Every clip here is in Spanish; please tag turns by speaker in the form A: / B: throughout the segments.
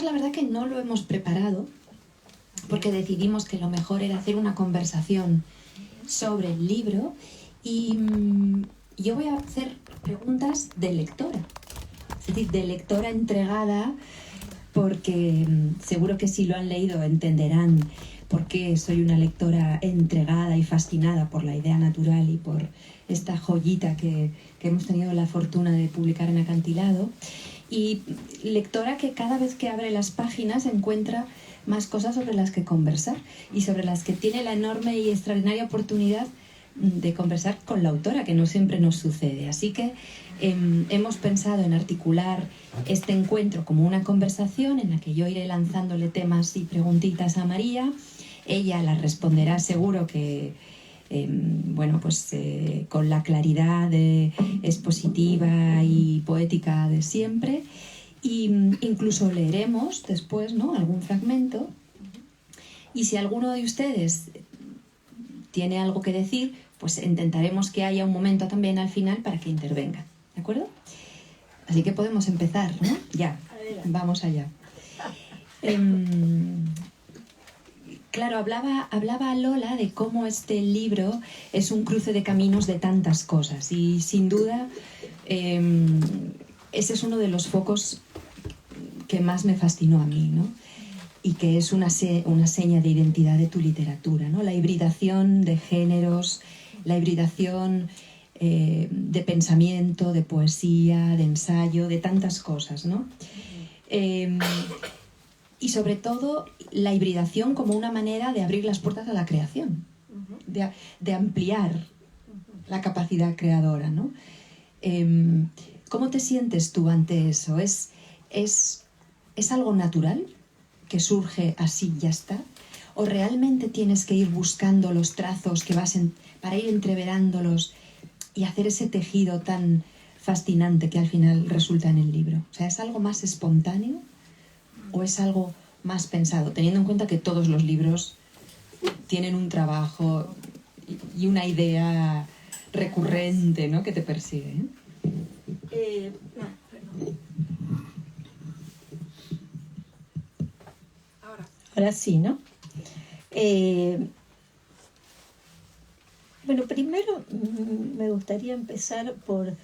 A: La verdad que no lo hemos preparado porque decidimos que lo mejor era hacer una conversación sobre el libro y yo voy a hacer preguntas de lectora, es decir, de lectora entregada, porque seguro que si lo han leído entenderán por qué soy una lectora entregada y fascinada por la idea natural y por esta joyita que hemos tenido la fortuna de publicar en Acantilado. Y lectora que cada vez que abre las páginas encuentra más cosas sobre las que conversar y sobre las que tiene la enorme y extraordinaria oportunidad de conversar con la autora, que no siempre nos sucede. Así que hemos pensado en articular este encuentro como una conversación en la que yo iré lanzándole temas y preguntitas a María. Ella las responderá seguro que con la claridad expositiva y poética de siempre, y incluso leeremos después, ¿no?, algún fragmento, y si alguno de ustedes tiene algo que decir, pues intentaremos que haya un momento también al final para que intervenga, ¿de acuerdo? Así que podemos empezar, ¿no? Ya, vamos allá. Claro, hablaba Lola de cómo este libro es un cruce de caminos de tantas cosas y sin duda ese es uno de los focos que más me fascinó a mí, ¿no? Y que es una seña de identidad de tu literatura, ¿no? La hibridación de géneros, la hibridación de pensamiento, de poesía, de ensayo, de tantas cosas, ¿no? Y sobre todo la hibridación como una manera de abrir las puertas a la creación, de ampliar la capacidad creadora, ¿no? ¿Cómo te sientes tú ante eso? ¿Es algo natural que surge así y ya está? ¿O realmente tienes que ir buscando los trazos que para ir entreverándolos y hacer ese tejido tan fascinante que al final resulta en el libro? O sea, ¿es algo más espontáneo o es algo más pensado, teniendo en cuenta que todos los libros tienen un trabajo y una idea recurrente, ¿no?, que te persigue?
B: Ahora sí, ¿no? Bueno, primero me gustaría empezar por...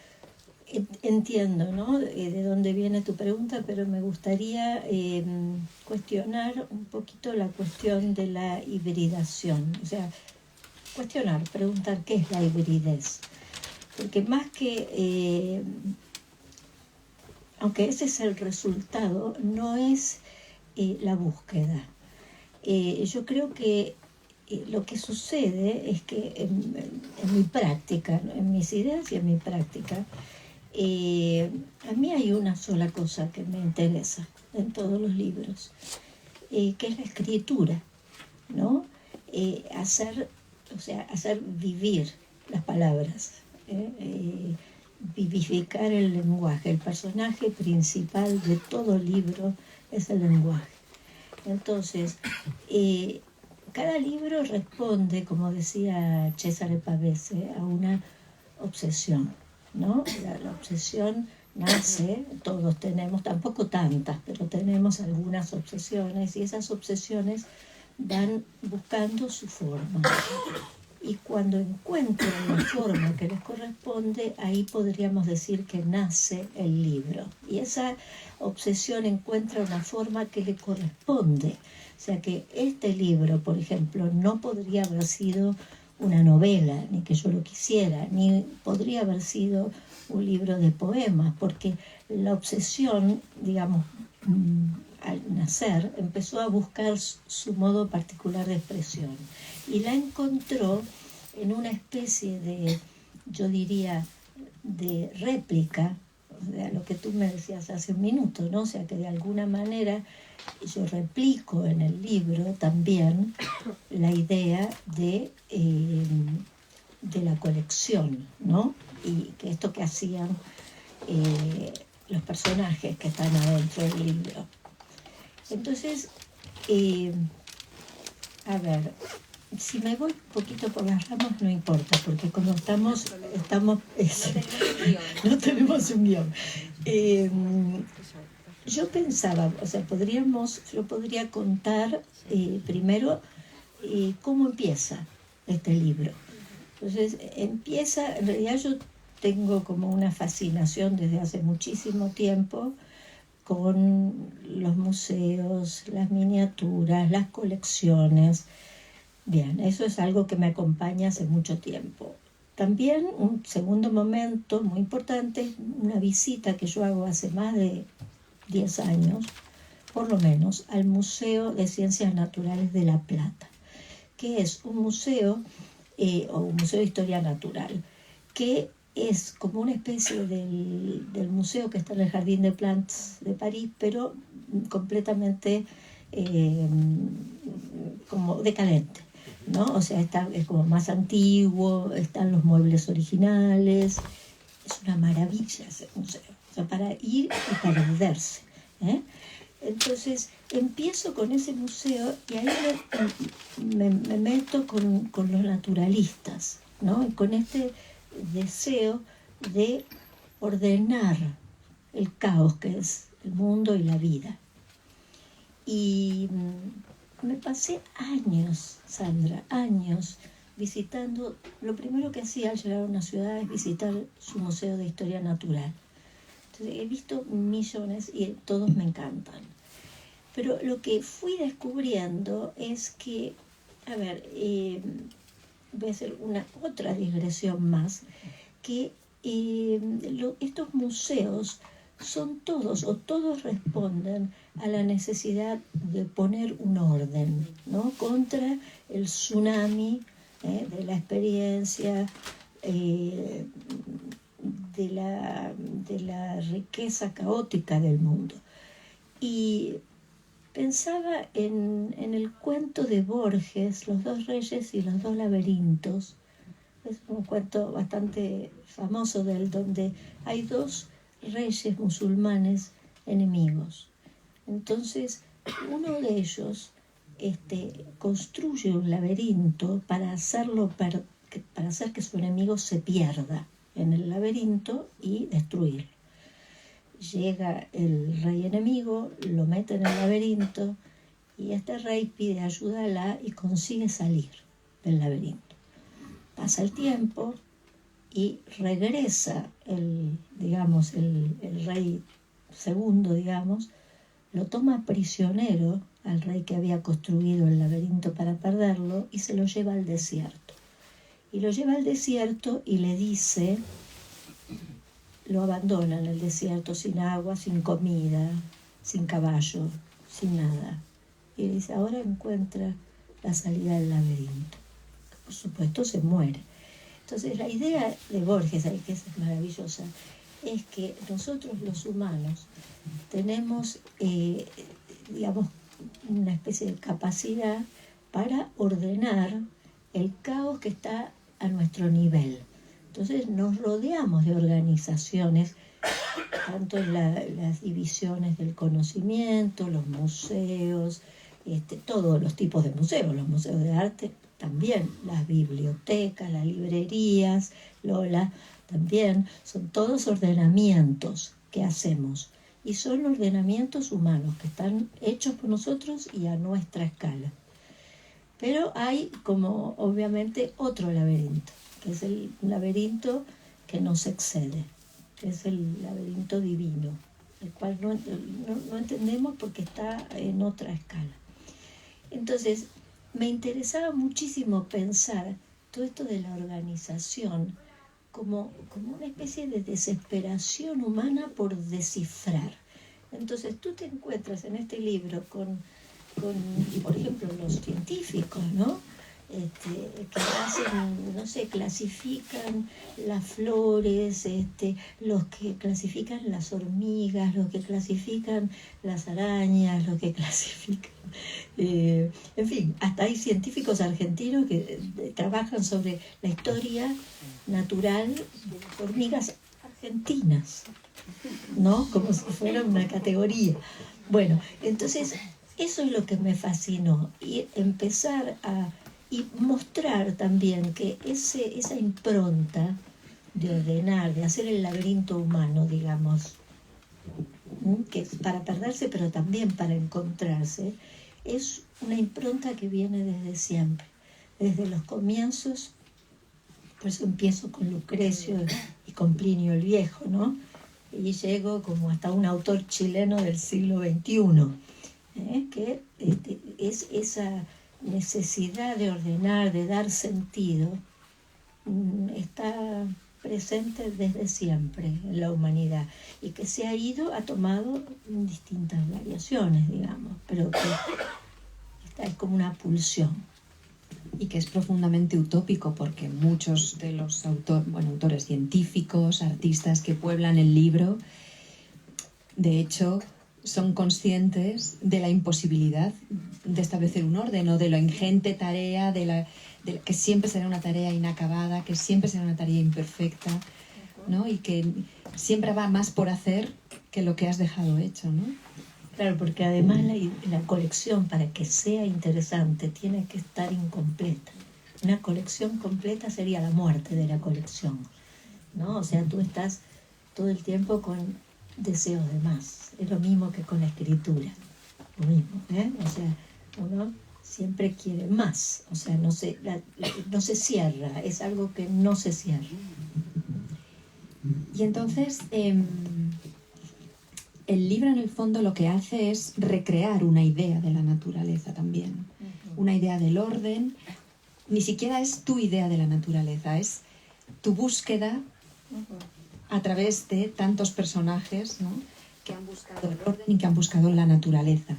B: Entiendo, ¿no?, de dónde viene tu pregunta, pero me gustaría cuestionar un poquito la cuestión de la hibridación. O sea, preguntar qué es la hibridez. Porque más que... aunque ese es el resultado, no es la búsqueda. Yo creo que lo que sucede es que en mi práctica, ¿no?, en mis ideas y en mi práctica, a mí hay una sola cosa que me interesa en todos los libros, que es la escritura, ¿no? Hacer vivir las palabras, vivificar el lenguaje. El personaje principal de todo libro es el lenguaje. Entonces, cada libro responde, como decía Cesare Pavese, a una obsesión, ¿no? La obsesión nace, todos tenemos, tampoco tantas, pero tenemos algunas obsesiones, y esas obsesiones van buscando su forma. Y cuando encuentran la forma que les corresponde, ahí podríamos decir que nace el libro. Y esa obsesión encuentra una forma que le corresponde. O sea que este libro, por ejemplo, no podría haber sido una novela, ni que yo lo quisiera, ni podría haber sido un libro de poemas, porque la obsesión, digamos, al nacer, empezó a buscar su modo particular de expresión y la encontró en una especie de, yo diría, de réplica de lo que tú me decías hace un minuto, ¿no? O sea, que de alguna manera yo replico en el libro también la idea de la colección, ¿no? Y que esto que hacían los personajes que están adentro del libro. Entonces, a ver, si me voy un poquito por las ramas no importa, porque como estamos no tenemos un guión. yo pensaba, o sea, yo podría contar primero cómo empieza este libro. Entonces, empieza, en realidad yo tengo como una fascinación desde hace muchísimo tiempo con los museos, las miniaturas, las colecciones. Bien, eso es algo que me acompaña hace mucho tiempo. También un segundo momento muy importante, una visita que yo hago hace más de 10 años, por lo menos, al Museo de Ciencias Naturales de La Plata, que es un museo, o un museo de historia natural, que es como una especie del museo que está en el Jardín de Plantes de París, pero completamente como decadente, ¿no? O sea, es como más antiguo, están los muebles originales, es una maravilla ese museo, o sea, para ir y perderse, ¿eh? Entonces empiezo con ese museo y ahí me meto con los naturalistas, ¿no? Y con este deseo de ordenar el caos que es el mundo y la vida. Y me pasé años, Sandra, años visitando. Lo primero que hacía al llegar a una ciudad es visitar su museo de historia natural. Entonces, he visto millones y todos me encantan. Pero lo que fui descubriendo es que, a ver, voy a hacer otra digresión más, que estos museos son todos, o todos responden a la necesidad de poner un orden, ¿no? Contra el tsunami de la experiencia, de la riqueza caótica del mundo. Y pensaba en el cuento de Borges, Los dos reyes y los dos laberintos. Es un cuento bastante famoso de él, donde hay dos reyes musulmanes enemigos. Entonces, uno de ellos construye un laberinto para hacer que su enemigo se pierda en el laberinto y destruirlo. Llega el rey enemigo, lo mete en el laberinto y este rey pide ayuda a Alá y consigue salir del laberinto. Pasa el tiempo y regresa el rey segundo, digamos, lo toma prisionero al rey que había construido el laberinto para perderlo y se lo lleva al desierto. Y lo lleva al desierto y le dice, lo abandona en el desierto sin agua, sin comida, sin caballo, sin nada. Y le dice, ahora encuentra la salida del laberinto. Por supuesto se muere. Entonces la idea de Borges, que es maravillosa, es que nosotros los humanos tenemos, una especie de capacidad para ordenar el caos que está a nuestro nivel. Entonces nos rodeamos de organizaciones, tanto en las divisiones del conocimiento, los museos, todos los tipos de museos, los museos de arte también, las bibliotecas, las librerías, Lola también, son todos ordenamientos que hacemos y son ordenamientos humanos que están hechos por nosotros y a nuestra escala. Pero hay como obviamente otro laberinto, que es el laberinto que nos excede, que es el laberinto divino, el cual no entendemos porque está en otra escala. Entonces, me interesaba muchísimo pensar todo esto de la organización como una especie de desesperación humana por descifrar. Entonces, tú te encuentras en este libro con por ejemplo, los científicos, ¿no? Que hacen, clasifican las flores, los que clasifican las hormigas, los que clasifican las arañas, los que clasifican, en fin, hasta hay científicos argentinos que trabajan sobre la historia natural de hormigas argentinas, ¿no? Como si fuera una categoría. Bueno, entonces eso es lo que me fascinó, y empezar y mostrar también que esa impronta de ordenar, de hacer el laberinto humano, digamos, que es para perderse, pero también para encontrarse, es una impronta que viene desde siempre, desde los comienzos. Por eso empiezo con Lucrecio y con Plinio el Viejo, ¿no? Y llego como hasta un autor chileno del siglo XXI, que es esa necesidad de ordenar, de dar sentido, está presente desde siempre en la humanidad y que se ha tomado distintas variaciones, digamos, pero que es como una pulsión.
A: Y que es profundamente utópico porque muchos de los autores científicos, artistas que pueblan el libro, de hecho, son conscientes de la imposibilidad de establecer un orden o de la ingente tarea, que siempre será una tarea inacabada, que siempre será una tarea imperfecta, ¿no? Y que siempre va más por hacer que lo que has dejado hecho, ¿no?
B: Claro, porque además la colección, para que sea interesante, tiene que estar incompleta. Una colección completa sería la muerte de la colección, ¿no? O sea, tú estás todo el tiempo con deseos de más. Es lo mismo que con la escritura, lo mismo, ¿eh? O sea, uno siempre quiere más, o sea, no se cierra, es algo que no se cierra.
A: Y entonces, el libro en el fondo lo que hace es recrear una idea de la naturaleza también, una idea del orden. Ni siquiera es tu idea de la naturaleza, es tu búsqueda a través de tantos personajes, ¿no?, que han buscado el orden y que han buscado la naturaleza.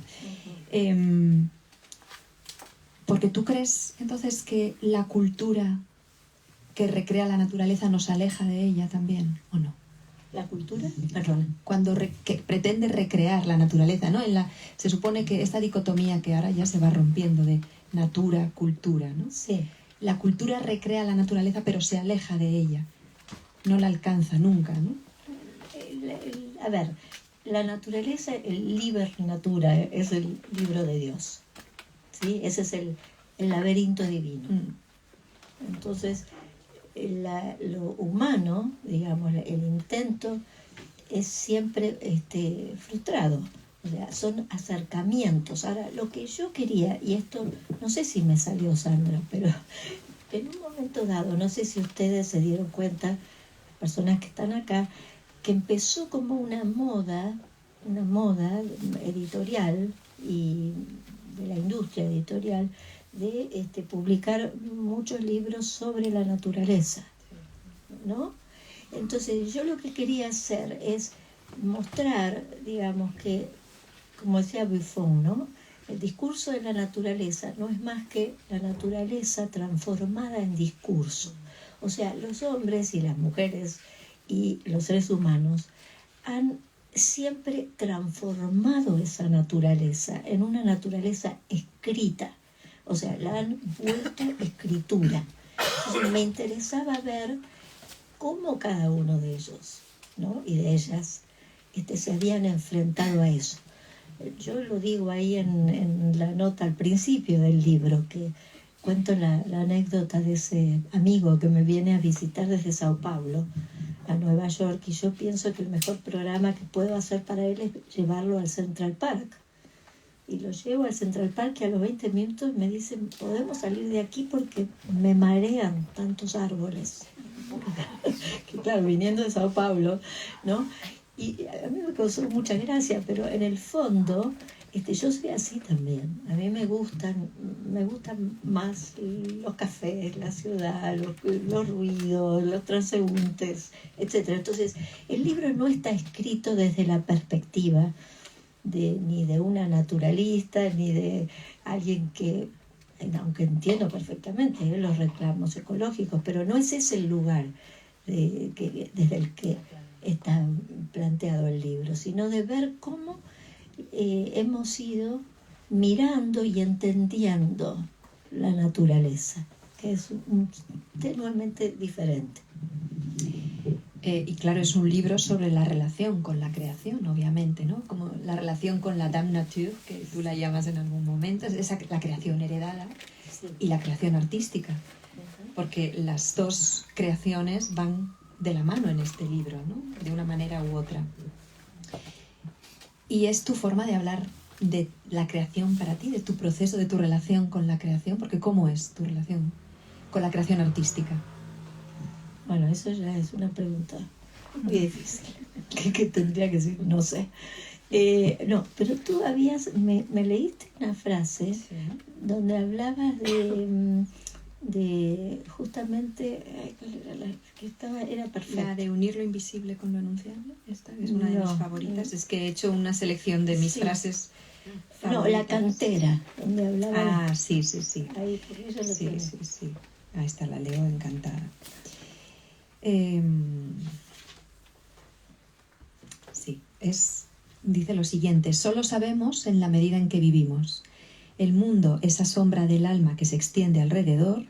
A: Porque tú crees entonces que la cultura que recrea la naturaleza nos aleja de ella también, ¿o no?
B: ¿La cultura?
A: Perdón, cuando que pretende recrear la naturaleza, ¿no? Se supone que esta dicotomía que ahora ya se va rompiendo de natura, cultura, ¿no?
B: Sí.
A: La cultura recrea la naturaleza pero se aleja de ella, no la alcanza nunca, ¿no?
B: A ver, la naturaleza, el Liber Natura, es el libro de Dios, ¿sí? Ese es el laberinto divino. Entonces, lo humano, digamos, el intento es siempre frustrado. O sea, son acercamientos. Ahora, lo que yo quería, y esto no sé si me salió, Sandra, pero en un momento dado, no sé si ustedes se dieron cuenta, personas que están acá, que empezó como una moda editorial y de la industria editorial de publicar muchos libros sobre la naturaleza, ¿no? Entonces yo lo que quería hacer es mostrar, digamos, que, como decía Buffon, ¿no?, el discurso de la naturaleza no es más que la naturaleza transformada en discurso. O sea, los hombres y las mujeres y los seres humanos han siempre transformado esa naturaleza en una naturaleza escrita. O sea, la han vuelto escritura. Entonces me interesaba ver cómo cada uno de ellos, ¿no?, y de ellas se habían enfrentado a eso. Yo lo digo ahí en la nota al principio del libro, que cuento la anécdota de ese amigo que me viene a visitar desde Sao Paulo a Nueva York, y yo pienso que el mejor programa que puedo hacer para él es llevarlo al Central Park. Y lo llevo al Central Park y a los 20 minutos me dicen, podemos salir de aquí porque me marean tantos árboles. Que claro, viniendo de Sao Paulo, ¿no? Y a mí me causó mucha gracia, pero en el fondo yo soy así también. A mí me gustan más los cafés, la ciudad, los ruidos, los transeúntes, etc. Entonces, el libro no está escrito desde la perspectiva ni de una naturalista, ni de alguien que, aunque entiendo perfectamente los reclamos ecológicos, pero no es ese el lugar desde el que está planteado el libro, sino de ver cómo hemos ido mirando y entendiendo la naturaleza, que es tenuamente diferente.
A: Y claro, es un libro sobre la relación con la creación, obviamente, ¿no? Como la relación con la Dame Nature, que tú la llamas en algún momento, es la creación heredada, sí, y la creación artística, porque las dos creaciones van de la mano en este libro, ¿no?, de una manera u otra. Y es tu forma de hablar de la creación para ti, de tu proceso, de tu relación con la creación, porque ¿cómo es tu relación con la creación artística?
B: Bueno, eso ya es una pregunta muy difícil. ¿Qué tendría que decir? No sé. No, pero tú me leíste una frase donde hablabas de justamente, ¿cuál era que era perfecta?
A: La de unir lo invisible con lo enunciable. Esta es una de mis favoritas. Es que he hecho una selección de mis frases favoritas.
B: No, la cantera, donde hablaba.
A: Sí.
B: Ahí, porque ella lo tiene.
A: Sí. Ahí está, la leo encantada. Dice lo siguiente: solo sabemos en la medida en que vivimos. El mundo, esa sombra del alma que se extiende alrededor,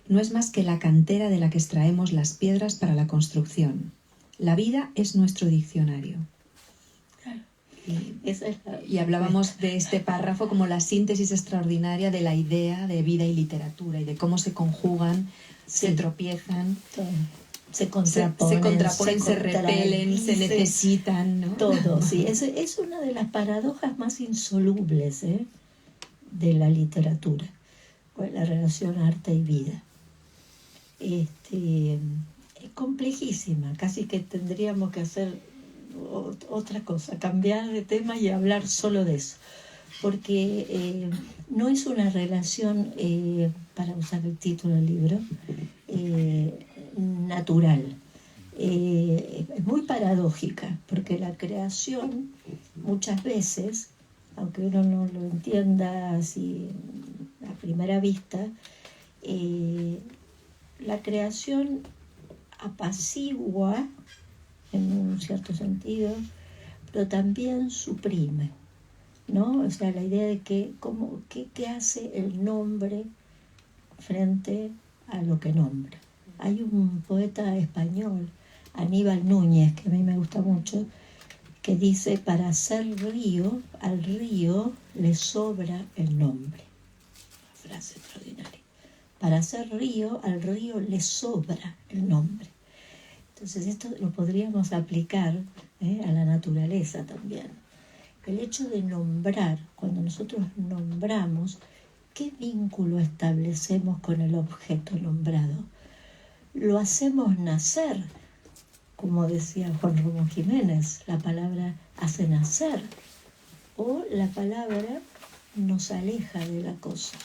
A: no es más que la cantera de la que extraemos las piedras para la construcción. La vida es nuestro diccionario.
B: Claro.
A: Y hablábamos de este párrafo como la síntesis extraordinaria de la idea de vida y literatura y de cómo se conjugan, se tropiezan, se contraponen, se repelen, se necesitan, ¿no?
B: Todo, sí. Es una de las paradojas más insolubles de la literatura, la relación arte y vida. Es complejísima, casi que tendríamos que hacer otra cosa, cambiar de tema y hablar solo de eso, porque no es una relación, para usar el título del libro, natural. Es muy paradójica, porque la creación muchas veces, aunque uno no lo entienda así a primera vista, la creación apacigua en un cierto sentido, pero también suprime, ¿no? O sea, la idea de que ¿qué hace el nombre frente a lo que nombra? Hay un poeta español, Aníbal Núñez, que a mí me gusta mucho, que dice: para ser río, al río le sobra el nombre. Una frase extraordinaria. Para ser río, al río le sobra el nombre. Entonces esto lo podríamos aplicar a la naturaleza también. El hecho de nombrar, cuando nosotros nombramos, ¿qué vínculo establecemos con el objeto nombrado? Lo hacemos nacer, como decía Juan Ramón Jiménez, la palabra hace nacer, o la palabra nos aleja de la cosa.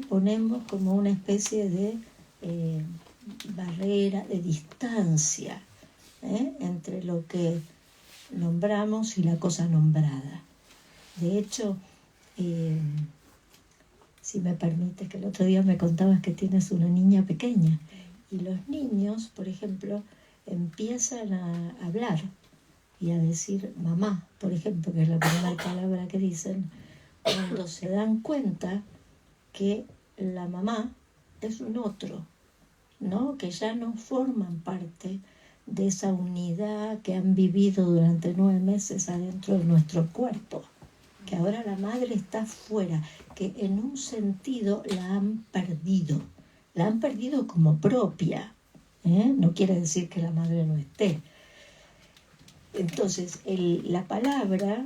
B: Ponemos como una especie de barrera, de distancia entre lo que nombramos y la cosa nombrada. De hecho, si me permite, que el otro día me contabas que tienes una niña pequeña, y los niños, por ejemplo, empiezan a hablar y a decir mamá, por ejemplo, que es la primera palabra que dicen, cuando se dan cuenta que la mamá es un otro, ¿no? Que ya no forman parte de esa unidad que han vivido durante 9 meses adentro de nuestro cuerpo, que ahora la madre está fuera, que en un sentido la han perdido como propia, no quiere decir que la madre no esté. Entonces la palabra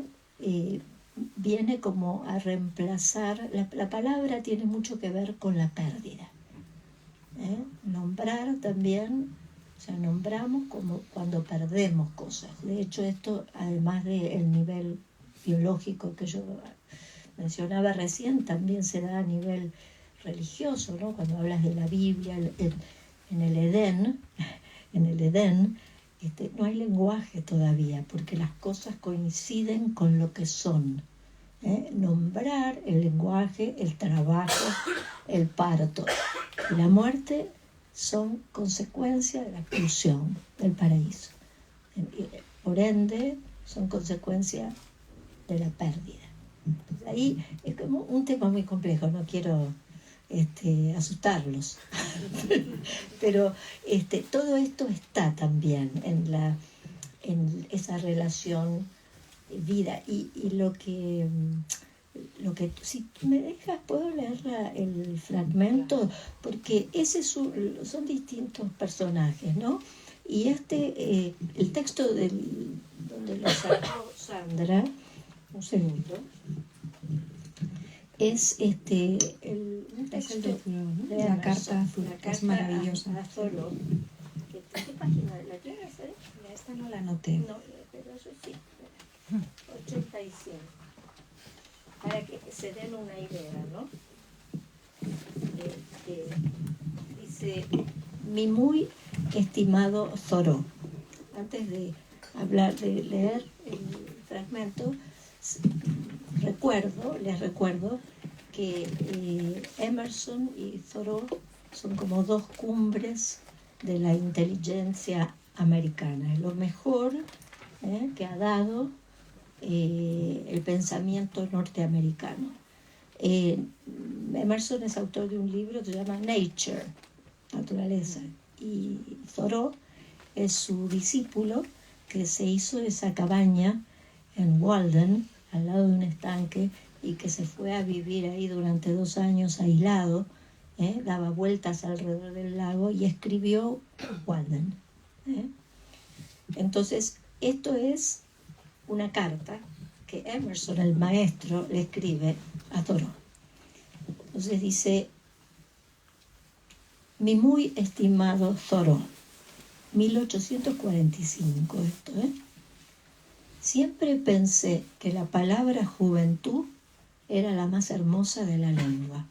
B: viene como a reemplazar, la palabra tiene mucho que ver con la pérdida. Nombrar también, o sea, nombramos como cuando perdemos cosas. De hecho, esto, además del nivel biológico que yo mencionaba recién, también se da a nivel religioso, ¿no? Cuando hablas de la Biblia, en el Edén, no hay lenguaje todavía, porque las cosas coinciden con lo que son. Nombrar, el lenguaje, el trabajo, el parto y la muerte son consecuencia de la expulsión del paraíso. Por ende, son consecuencia de la pérdida. Entonces, ahí es como un tema muy complejo, no quiero asustarlos. Pero todo esto está también en esa relación vida. Y lo que si me dejas, puedo leer el fragmento, porque son distintos personajes, ¿no? Y el texto donde lo sacó Sandra un segundo. Es un texto
A: Es el de Thoreau, ¿no?
B: de
A: La
B: Emerson,
A: carta azul,
B: la
A: que es
B: carta
A: maravillosa.
B: a Thoreau. ¿Qué página la tienes?
A: Esta no la anoté.
B: No, pero yo sí. 85. Para que se den una idea, ¿no? Dice, mi muy estimado Thoreau. Antes de leer el fragmento, les recuerdo que Emerson y Thoreau son como dos cumbres de la inteligencia americana. Es lo mejor que ha dado el pensamiento norteamericano. Emerson es autor de un libro que se llama Nature, Naturaleza, y Thoreau es su discípulo que se hizo esa cabaña en Walden, al lado de un estanque, y que se fue a vivir ahí durante 2 años aislado, daba vueltas alrededor del lago y escribió Walden. Entonces, esto es una carta que Emerson, el maestro, le escribe a Thoreau. Entonces dice, mi muy estimado Thoreau, 1845 esto, siempre pensé que la palabra juventud era la más hermosa de la lengua.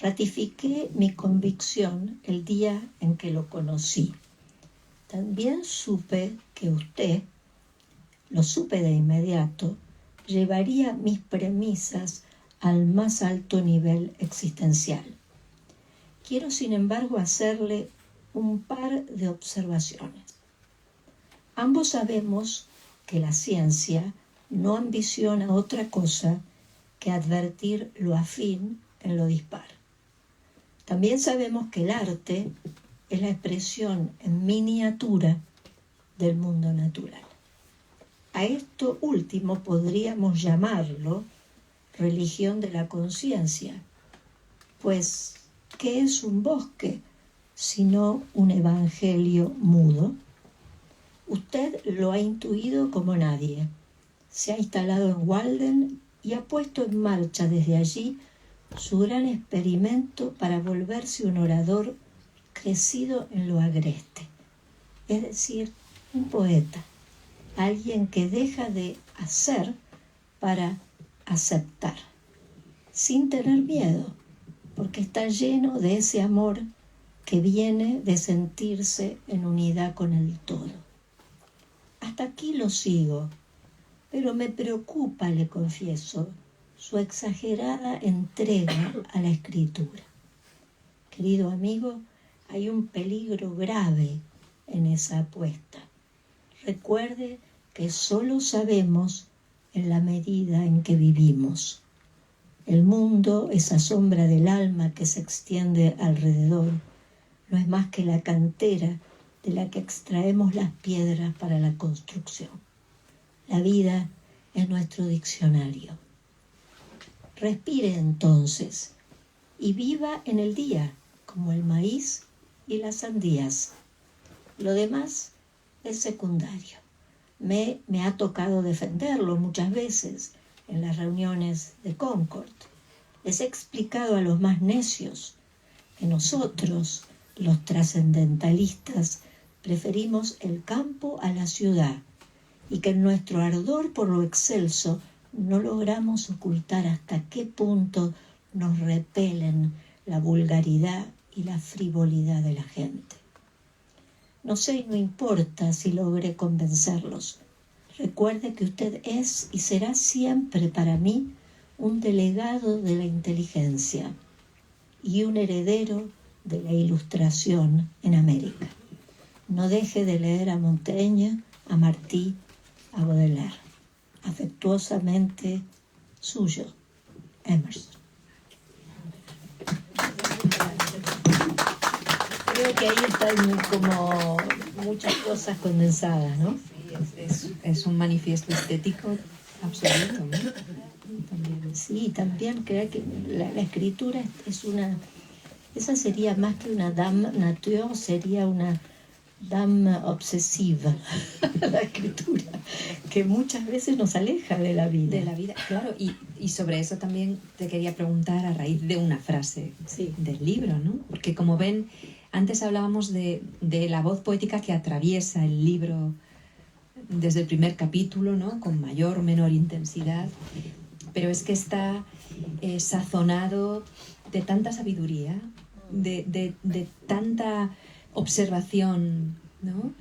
B: Ratifiqué mi convicción el día en que lo conocí. También supe que usted, lo supe de inmediato, llevaría mis premisas al más alto nivel existencial. Quiero, sin embargo, hacerle un par de observaciones. Ambos sabemos que la ciencia no ambiciona otra cosa que advertir lo afín en lo dispar. También sabemos que el arte es la expresión en miniatura del mundo natural. A esto último podríamos llamarlo religión de la conciencia, pues ¿qué es un bosque sino un evangelio mudo? Usted lo ha intuido como nadie. Se ha instalado en Walden y ha puesto en marcha desde allí su gran experimento para volverse un orador crecido en lo agreste, es decir, un poeta, alguien que deja de hacer para aceptar, sin tener miedo, porque está lleno de ese amor que viene de sentirse en unidad con el todo. Hasta aquí lo sigo, pero me preocupa, le confieso, su exagerada entrega a la escritura. Querido amigo, hay un peligro grave en esa apuesta. Recuerde que solo sabemos en la medida en que vivimos. El mundo, esa sombra del alma que se extiende alrededor, no es más que la cantera de la que extraemos las piedras para la construcción. La vida es nuestro diccionario. Respire entonces y viva en el día como el maíz y las sandías. Lo demás es secundario. Me ha tocado defenderlo muchas veces en las reuniones de Concord. Les he explicado a los más necios que nosotros, los trascendentalistas, preferimos el campo a la ciudad y que en nuestro ardor por lo excelso no logramos ocultar hasta qué punto nos repelen la vulgaridad y la frivolidad de la gente. No sé y no importa si logré convencerlos. Recuerde que usted es y será siempre para mí un delegado de la inteligencia y un heredero de la ilustración en América. No deje de leer a Montaigne, a Martí, a Baudelaire. Afectuosamente suyo, Emerson. Creo que ahí están como muchas cosas condensadas, ¿no?
A: Es un manifiesto estético absoluto, ¿no?
B: Sí, también creo que la escritura es una... Esa sería más que una dame nature, sería una dame obsesiva a la escritura, que muchas veces nos aleja de la vida.
A: De la vida, claro, y sobre eso también te quería preguntar a raíz de una frase del libro, ¿no? Porque como ven, antes hablábamos de la voz poética que atraviesa el libro desde el primer capítulo, ¿no? Con mayor o menor intensidad, pero es que está sazonado de tanta sabiduría, de tanta observación, ¿no?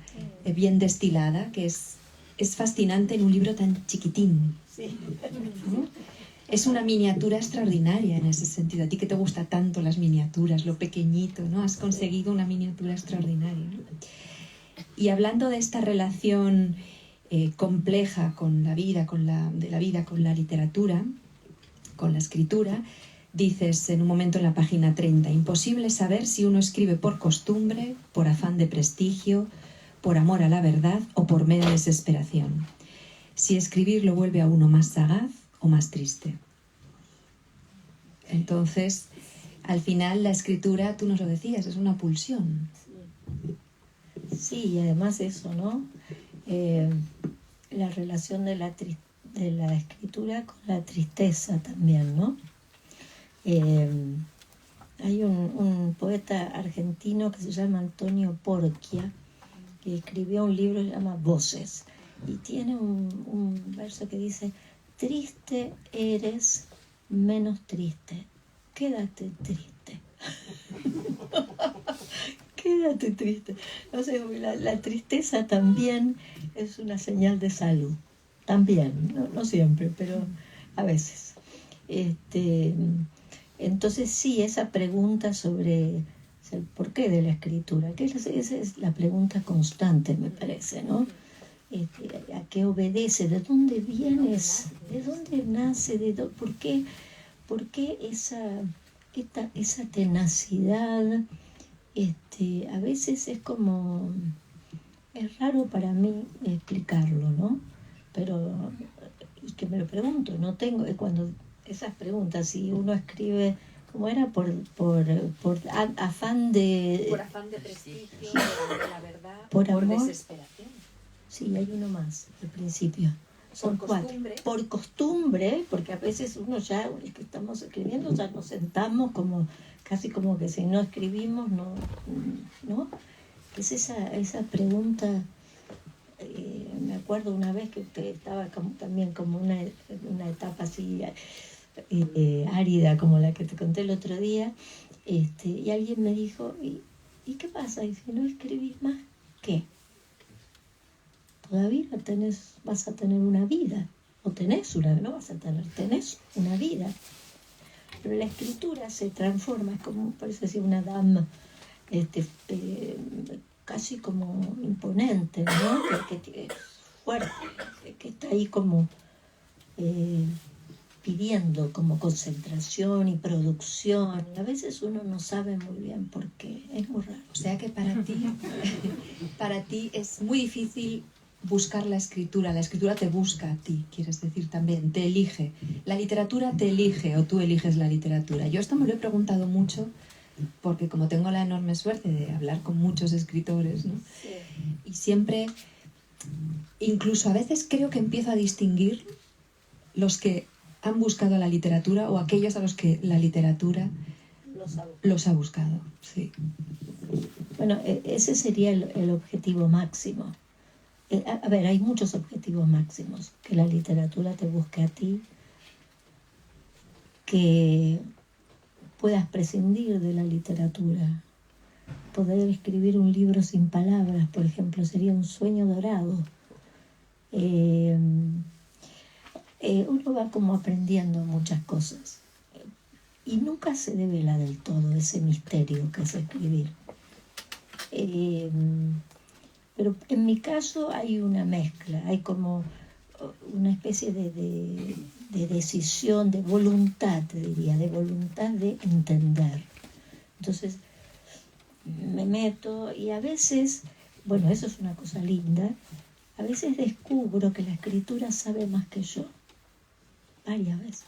A: Bien destilada, que es fascinante en un libro tan chiquitín. ¿No? Es una miniatura extraordinaria en ese sentido. A ti que te gustan tanto las miniaturas, lo pequeñito, ¿no? Has conseguido una miniatura extraordinaria, ¿no? Y hablando de esta relación compleja con la vida, de la vida con la literatura, con la escritura, dices en un momento en la página 30, imposible saber si uno escribe por costumbre, por afán de prestigio, por amor a la verdad o por mera desesperación. Si escribir lo vuelve a uno más sagaz o más triste. Entonces, al final la escritura, tú nos lo decías, es una pulsión.
B: Sí, y además eso, ¿no? La relación de la escritura con la tristeza también, ¿no? Hay un poeta argentino que se llama Antonio Porquia, que escribió un libro que se llama Voces, y tiene un verso que dice: triste eres, menos triste, quédate triste. Quédate triste. O sea, la tristeza también es una señal de salud. También, no siempre, pero a veces. Entonces sí, esa pregunta sobre el porqué de la escritura, que esa es la pregunta constante, me parece, ¿no? ¿A qué obedece? ¿De dónde vienes? ¿De dónde nace? ¿Por qué esa tenacidad? A veces es raro para mí explicarlo, ¿no? Pero, y que me lo pregunto, no tengo, cuando esas preguntas, si uno escribe, ¿cómo era? Por afán de...
A: Por afán de prestigio, por amor a la verdad,
B: por
A: amor,
B: amor,
A: desesperación.
B: Sí, hay uno más al principio. Son
A: por
B: cuatro.
A: Costumbre.
B: Por costumbre, porque a veces uno ya, el que estamos escribiendo, ya nos sentamos casi como que si no escribimos, ¿no? Es esa pregunta. Me acuerdo una vez que estaba también como una etapa así árida, como la que te conté el otro día, y alguien me dijo, ¿y qué pasa? Y si no escribís más, ¿qué? Todavía vas a tener una vida, o tenés una vida. Pero la escritura se transforma, es como, parece decir, una dama, casi como imponente, ¿no? Que es fuerte, que está ahí como pidiendo como concentración y producción. Y a veces uno no sabe muy bien por qué, es muy raro.
A: O sea que para ti es muy difícil buscar la escritura te busca a ti, quieres decir también, te elige. La literatura te elige o tú eliges la literatura. Yo esto me lo he preguntado mucho porque como tengo la enorme suerte de hablar con muchos escritores, ¿no?
B: Sí.
A: Y siempre, incluso a veces creo que empiezo a distinguir los que han buscado la literatura o aquellos a los que la literatura los ha buscado. Sí.
B: Bueno, ese sería el objetivo máximo. A ver, hay muchos objetivos máximos. Que la literatura te busque a ti, que puedas prescindir de la literatura. Poder escribir un libro sin palabras, por ejemplo, sería un sueño dorado. Uno va como aprendiendo muchas cosas. Y nunca se devela del todo ese misterio que es escribir. Pero en mi caso hay una mezcla, hay como una especie de decisión, de voluntad, te diría, de voluntad de entender. Entonces me meto y a veces, bueno, eso es una cosa linda, a veces descubro que la escritura sabe más que yo, varias veces.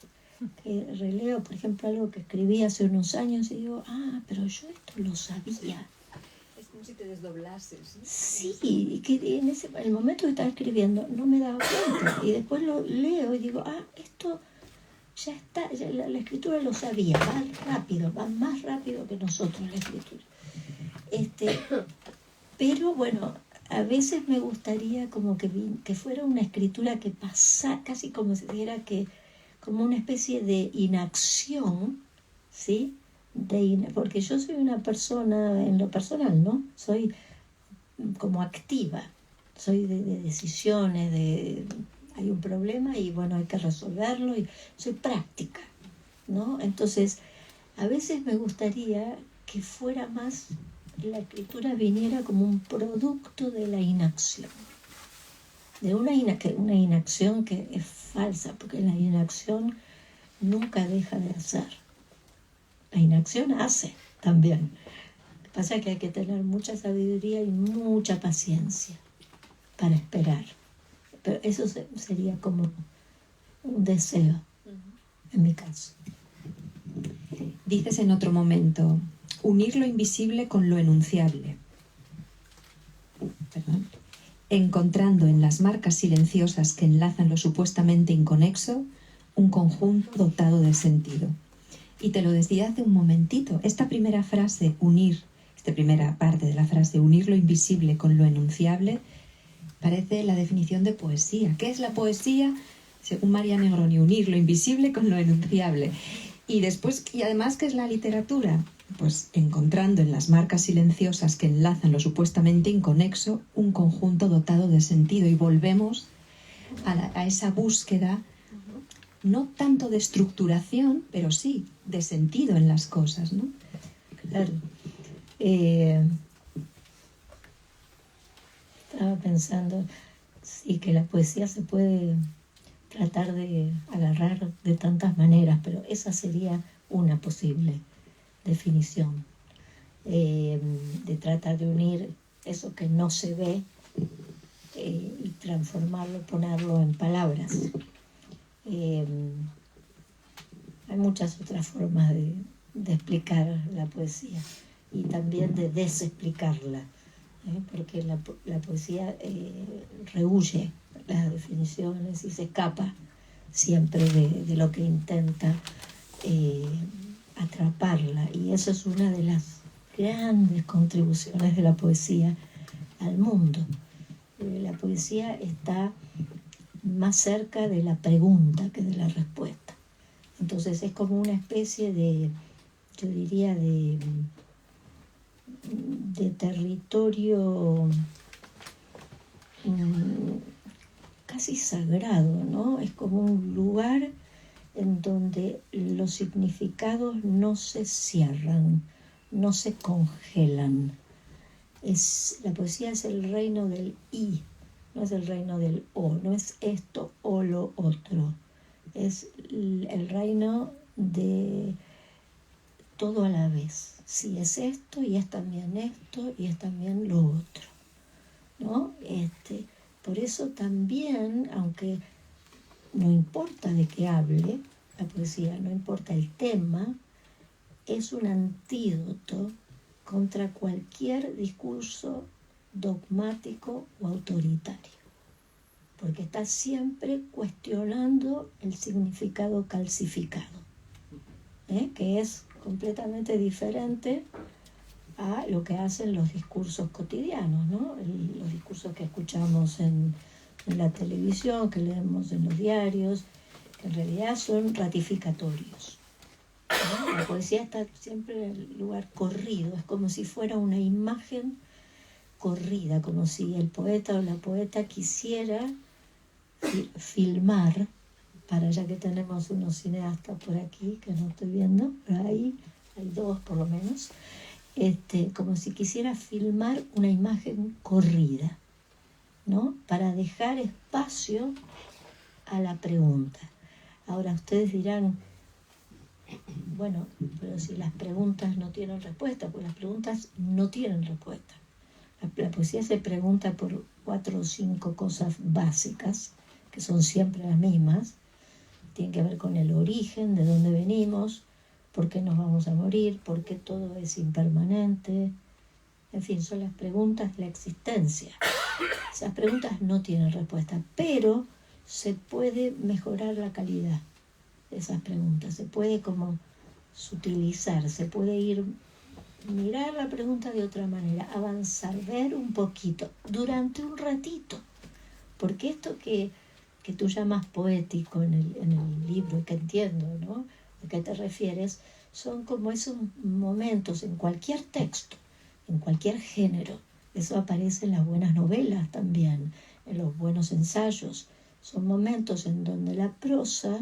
B: Que releo, por ejemplo, algo que escribí hace unos años y digo, pero yo esto lo sabía.
C: si te desdoblases.
B: Sí, que en el momento que estaba escribiendo no me daba cuenta. Y después lo leo y digo, esto ya está, ya la escritura lo sabía, va rápido, va más rápido que nosotros la escritura. Pero bueno, a veces me gustaría como que fuera una escritura que pasa, casi como si dijera que, como una especie de inacción, ¿sí? Porque yo soy una persona, en lo personal, ¿no? Soy como activa, soy de decisiones, hay un problema y bueno, hay que resolverlo, y soy práctica, ¿no? Entonces, a veces me gustaría que fuera más, la escritura viniera como un producto de la inacción, de una inacción que es falsa, porque la inacción nunca deja de hacer. La inacción hace también. Lo que pasa es que hay que tener mucha sabiduría y mucha paciencia para esperar. Pero eso sería como un deseo, en mi caso.
A: Dices en otro momento, unir lo invisible con lo enunciable. Perdón. Encontrando en las marcas silenciosas que enlazan lo supuestamente inconexo un conjunto dotado de sentido. Y te lo decía hace un momentito, esta primera frase, esta primera parte de la frase, unir lo invisible con lo enunciable, parece la definición de poesía. ¿Qué es la poesía? Según María Negroni, unir lo invisible con lo enunciable. Y además, ¿qué es la literatura? Pues encontrando en las marcas silenciosas que enlazan lo supuestamente inconexo un conjunto dotado de sentido. Y volvemos a esa búsqueda, no tanto de estructuración, pero sí de sentido en las cosas, ¿no?
B: Claro. Estaba pensando, sí, que la poesía se puede tratar de agarrar de tantas maneras, pero esa sería una posible definición, de tratar de unir eso que no se ve y transformarlo, ponerlo en palabras. Hay muchas otras formas de explicar la poesía y también de desexplicarla, porque la poesía rehúye las definiciones y se escapa siempre de lo que intenta atraparla, y eso es una de las grandes contribuciones de la poesía al mundo. La poesía está más cerca de la pregunta que de la respuesta. Entonces es como una especie de, yo diría, de territorio casi sagrado, ¿no? Es como un lugar en donde los significados no se cierran, no se congelan. La poesía es el reino del y, no es el reino del o, no es esto o lo otro. Es el reino de todo a la vez. Sí, es esto y es también esto y es también lo otro, ¿no? Por eso también, aunque no importa de qué hable la poesía, no importa el tema, es un antídoto contra cualquier discurso dogmático o autoritario, porque está siempre cuestionando el significado calcificado, que es completamente diferente a lo que hacen los discursos cotidianos, ¿no? Los discursos que escuchamos en la televisión, que leemos en los diarios, que en realidad son ratificatorios, ¿no? La poesía está siempre en el lugar corrido, es como si fuera una imagen corrida, como si el poeta o la poeta quisiera filmar, para ya que tenemos unos cineastas por aquí, que no estoy viendo, pero ahí hay dos por lo menos, como si quisiera filmar una imagen corrida, ¿no? Para dejar espacio a la pregunta. Ahora ustedes dirán, bueno, pero si las preguntas no tienen respuesta, pues las preguntas no tienen respuesta. La poesía se pregunta por 4 o 5 cosas básicas, que son siempre las mismas. Tienen que ver con el origen, de dónde venimos, por qué nos vamos a morir, por qué todo es impermanente, En fin, son las preguntas de la existencia. Esas preguntas no tienen respuesta, pero se puede mejorar la calidad de esas preguntas. Se puede como sutilizar, se puede mirar la pregunta de otra manera, avanzar, ver un poquito, durante un ratito. Porque esto que tú llamas poético en el libro, que entiendo, ¿no?, a qué te refieres, son como esos momentos en cualquier texto, en cualquier género. Eso aparece en las buenas novelas también, en los buenos ensayos. Son momentos en donde la prosa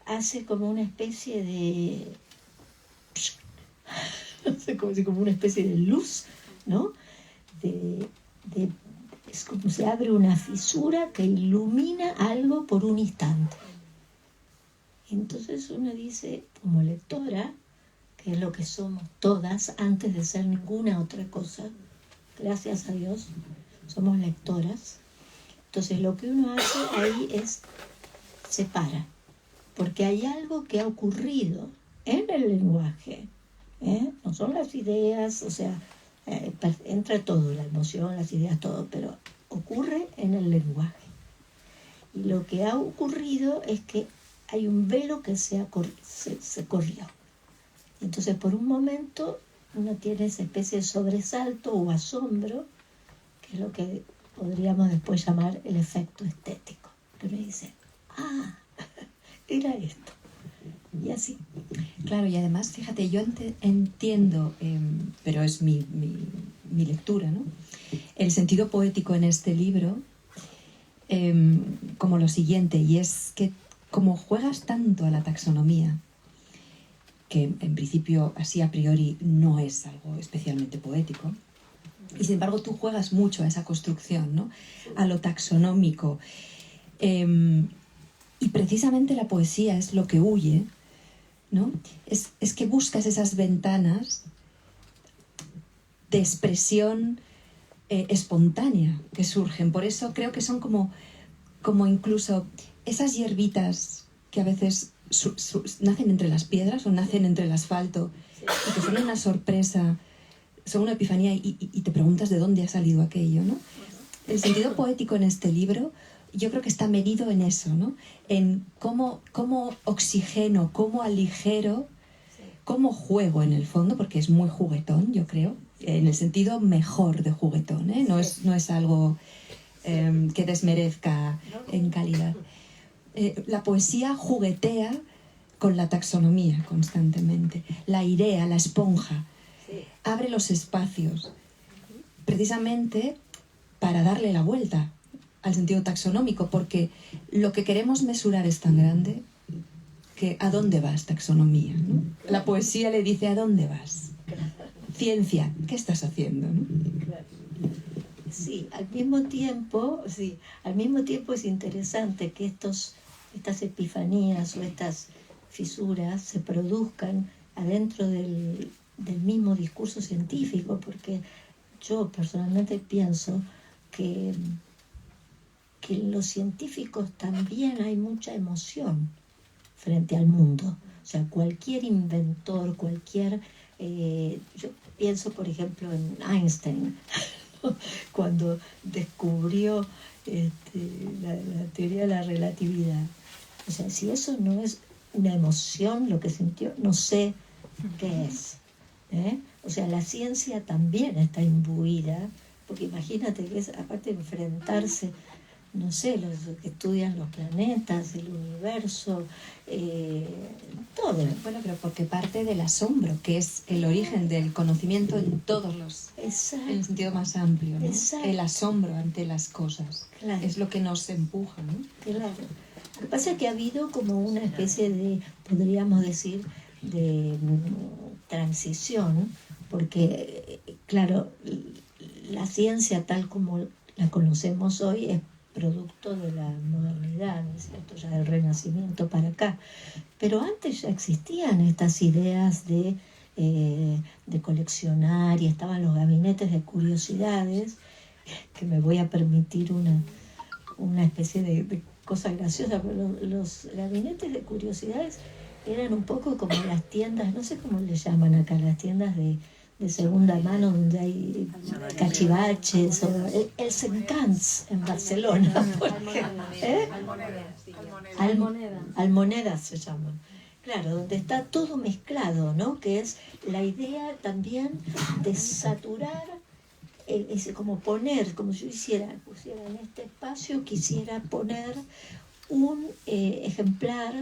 B: hace como una especie de... hace como una especie de luz, ¿no? Es como se abre una fisura que ilumina algo por un instante. Entonces uno dice, como lectora, que es lo que somos todas antes de ser ninguna otra cosa, gracias a Dios, somos lectoras. Entonces lo que uno hace ahí es, se para, porque hay algo que ha ocurrido en el lenguaje, no son las ideas, o sea, entra todo, la emoción, las ideas, todo, pero ocurre en el lenguaje. Y lo que ha ocurrido es que hay un velo que se corrió. Entonces, por un momento, uno tiene esa especie de sobresalto o asombro, que es lo que podríamos después llamar el efecto estético. Que uno dice, era esto. Y así.
A: Claro, y además, fíjate, yo entiendo, pero es mi lectura, ¿no?, el sentido poético en este libro como lo siguiente, y es que como juegas tanto a la taxonomía, que en principio así a priori no es algo especialmente poético, y sin embargo tú juegas mucho a esa construcción, ¿no?, a lo taxonómico, y precisamente la poesía es lo que huye, ¿no? Es que buscas esas ventanas de expresión espontánea que surgen. Por eso creo que son como incluso esas hierbitas que a veces nacen entre las piedras o nacen entre el asfalto, y que son una sorpresa, son una epifanía, y te preguntas de dónde ha salido aquello, ¿no? El sentido poético en este libro yo creo que está medido en eso, ¿no?, en cómo oxigeno, cómo aligero, cómo juego en el fondo, porque es muy juguetón, yo creo, en el sentido mejor de juguetón, ¿eh? No es algo que desmerezca en calidad. La poesía juguetea con la taxonomía constantemente, la airea, la esponja, abre los espacios, precisamente para darle la vuelta al sentido taxonómico, porque lo que queremos mesurar es tan grande que ¿a dónde vas, taxonomía?, ¿no? La poesía le dice ¿a dónde vas? Ciencia, ¿qué estás haciendo?, ¿no?
B: Sí, al mismo tiempo es interesante que estas epifanías o estas fisuras se produzcan adentro del mismo discurso científico, porque yo personalmente pienso que en los científicos también hay mucha emoción frente al mundo. O sea, cualquier inventor, yo pienso, por ejemplo, en Einstein, cuando descubrió la teoría de la relatividad. O sea, si eso no es una emoción, lo que sintió, no sé qué es. O sea, la ciencia también está imbuida, porque imagínate que es, aparte de enfrentarse, no sé, los que estudian los planetas, el universo, todo.
A: Bueno, pero porque parte del asombro, que es el origen del conocimiento en todos los...
B: Exacto.
A: En el sentido más amplio, ¿no?
B: Exacto.
A: El asombro ante las cosas.
B: Claro.
A: Es lo que nos empuja, ¿no?
B: Claro. Lo que pasa es que ha habido como una especie de, podríamos decir, de transición, porque, claro, la ciencia tal como la conocemos hoy es producto de la modernidad, ¿no es cierto?, ya del Renacimiento para acá. Pero antes ya existían estas ideas de coleccionar, y estaban los gabinetes de curiosidades, que me voy a permitir una especie de cosa graciosa, pero los gabinetes de curiosidades eran un poco como las tiendas, no sé cómo le llaman acá, las tiendas de de segunda mano donde hay cachivaches, o el Sencans en Barcelona, Almoneda se llama. Claro, donde está todo mezclado, ¿no? Que es la idea también de saturar, como poner, como si yo pusiera en este espacio, quisiera poner un ejemplar,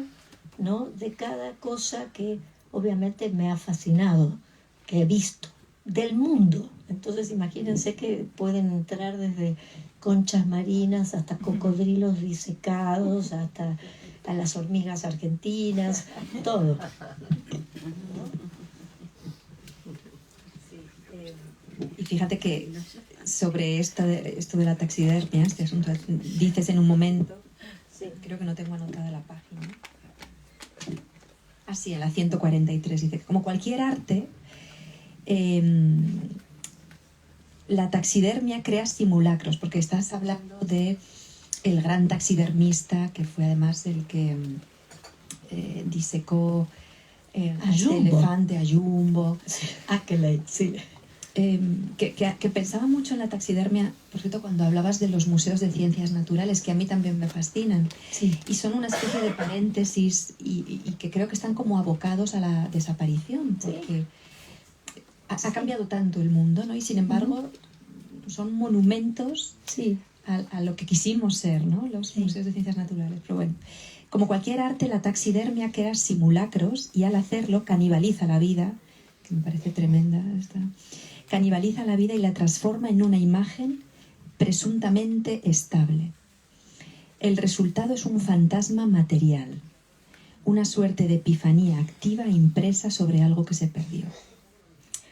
B: ¿no? De cada cosa que obviamente me ha fascinado, que he visto, del mundo. Entonces imagínense que pueden entrar desde conchas marinas hasta cocodrilos disecados, hasta a las hormigas argentinas, todo.
A: Y fíjate que sobre esto de la taxidermia, este asunto, dices en un momento, creo que no tengo anotada la página. Sí, en la 143 dice que como cualquier arte, la taxidermia crea simulacros, porque estás hablando de el gran taxidermista que fue además el que disecó este elefante a Jumbo.
B: Sí.
A: Que pensaba mucho en la taxidermia, por cierto, cuando hablabas de los museos de ciencias naturales, que a mí también me fascinan,
B: sí.
A: Y son una especie de paréntesis y que creo que están como abocados a la desaparición, porque ha cambiado tanto el mundo, ¿no? Y sin embargo son monumentos a lo que quisimos ser, ¿no? Los museos de ciencias naturales. Pero bueno, como cualquier arte, la taxidermia crea simulacros y al hacerlo canibaliza la vida, que me parece tremenda esta. Canibaliza la vida y la transforma en una imagen presuntamente estable. El resultado es un fantasma material, una suerte de epifanía activa impresa sobre algo que se perdió.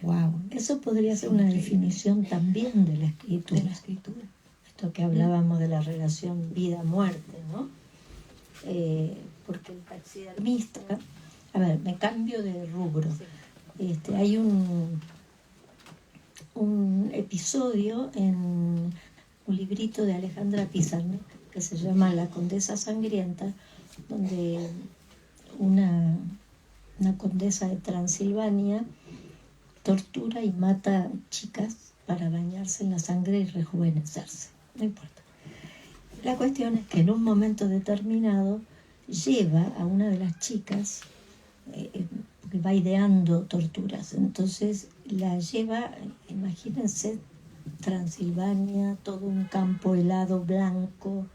A: Wow.
B: Eso podría ser una definición también de la escritura. Esto que hablábamos de la relación vida-muerte, ¿no? Porque el taxidermista... A ver, me cambio de rubro. Hay un episodio en un librito de Alejandra Pizarnik que se llama La Condesa Sangrienta, donde una condesa de Transilvania tortura y mata chicas para bañarse en la sangre y rejuvenecerse. No importa. La cuestión es que en un momento determinado lleva a una de las chicas, porque va ideando torturas, entonces la lleva, imagínense, Transilvania, todo un campo helado blanco,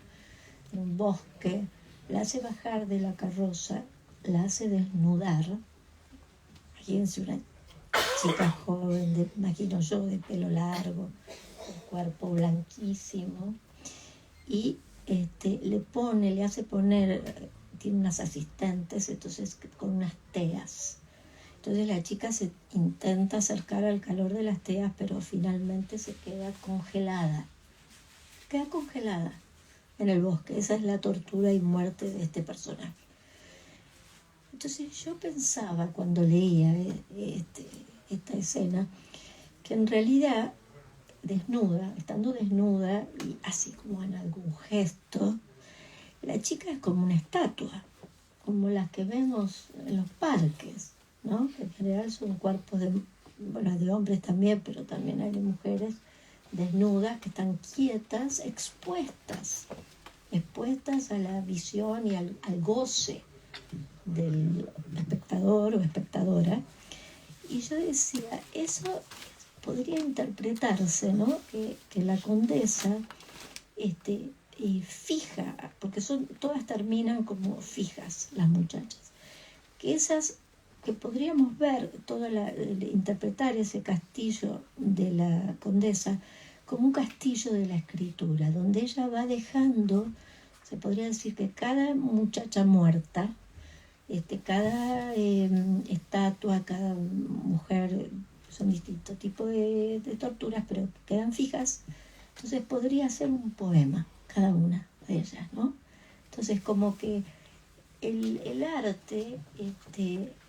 B: un bosque, la hace bajar de la carroza, la hace desnudar. Imagínense una chica joven, imagino yo, de pelo largo, el cuerpo blanquísimo, y le hace poner, tiene unas asistentes, entonces con unas teas. Entonces la chica se intenta acercar al calor de las teas, pero finalmente se queda congelada. Queda congelada en el bosque. Esa es la tortura y muerte de este personaje. Entonces yo pensaba cuando leía esta escena que en realidad estando desnuda y así como en algún gesto, la chica es como una estatua, como las que vemos en los parques, ¿no? Que en general son cuerpos de hombres también, pero también hay de mujeres desnudas que están quietas, expuestas a la visión y al goce del espectador o espectadora. Y yo decía, eso podría interpretarse, ¿no? Que la condesa fija, porque todas terminan como fijas las muchachas, que esas que podríamos ver, interpretar ese castillo de la condesa como un castillo de la escritura, donde ella va dejando, se podría decir que cada muchacha muerta, cada estatua, cada mujer, son distintos tipos de torturas, pero quedan fijas. Entonces podría ser un poema, cada una de ellas, ¿no? Entonces como que el arte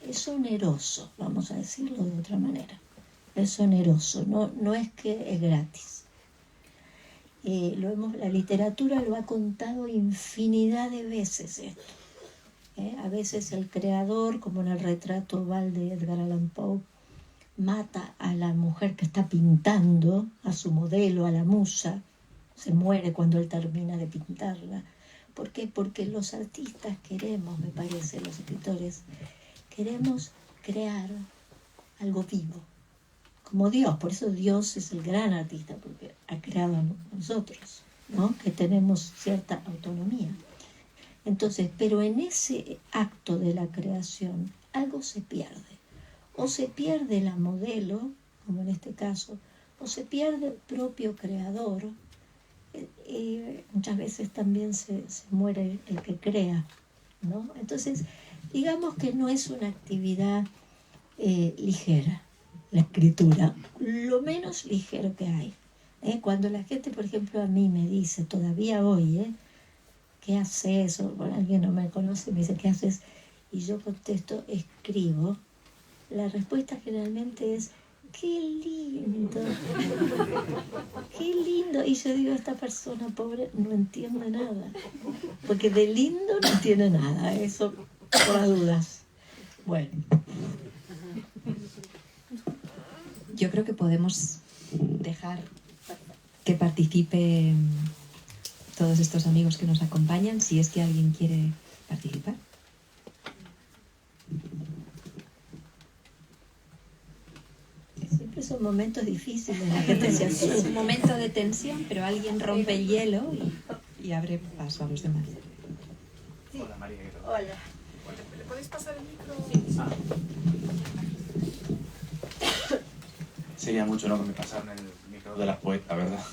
B: es oneroso, vamos a decirlo de otra manera. Es oneroso, no es que es gratis. La literatura lo ha contado infinidad de veces esto. A veces el creador, como en el retrato oval de Edgar Allan Poe, mata a la mujer que está pintando, a su modelo, a la musa, se muere cuando él termina de pintarla. ¿Por qué? Porque los artistas queremos, me parece, los escritores, queremos crear algo vivo, como Dios. Por eso Dios es el gran artista, porque ha creado a nosotros, ¿no? Que tenemos cierta autonomía. Entonces, pero en ese acto de la creación, algo se pierde. O se pierde la modelo, como en este caso, o se pierde el propio creador. Muchas veces también se muere el que crea, ¿no? Entonces, digamos que no es una actividad ligera, la escritura, lo menos ligero que hay. Cuando la gente, por ejemplo, a mí me dice, todavía hoy, ¿qué haces? O bueno, alguien no me conoce, me dice, ¿qué haces? Y yo contesto, escribo. La respuesta generalmente es, ¡qué lindo! ¡Qué lindo! Y yo digo, esta persona pobre no entiende nada, porque de lindo no tiene nada, eso por las dudas. Bueno.
A: Yo creo que podemos dejar que participen todos estos amigos que nos acompañan, si es que alguien quiere participar.
B: Siempre son momentos difíciles, la gente se asusta.
A: Es un momento de tensión, pero alguien rompe el hielo y abre paso a los demás.
C: Sí. Hola, María.
B: Hola.
C: ¿Le podéis pasar el micro?
A: Sí.
C: Sería mucho, ¿no?, que me pasaran el micro de la poeta, ¿verdad?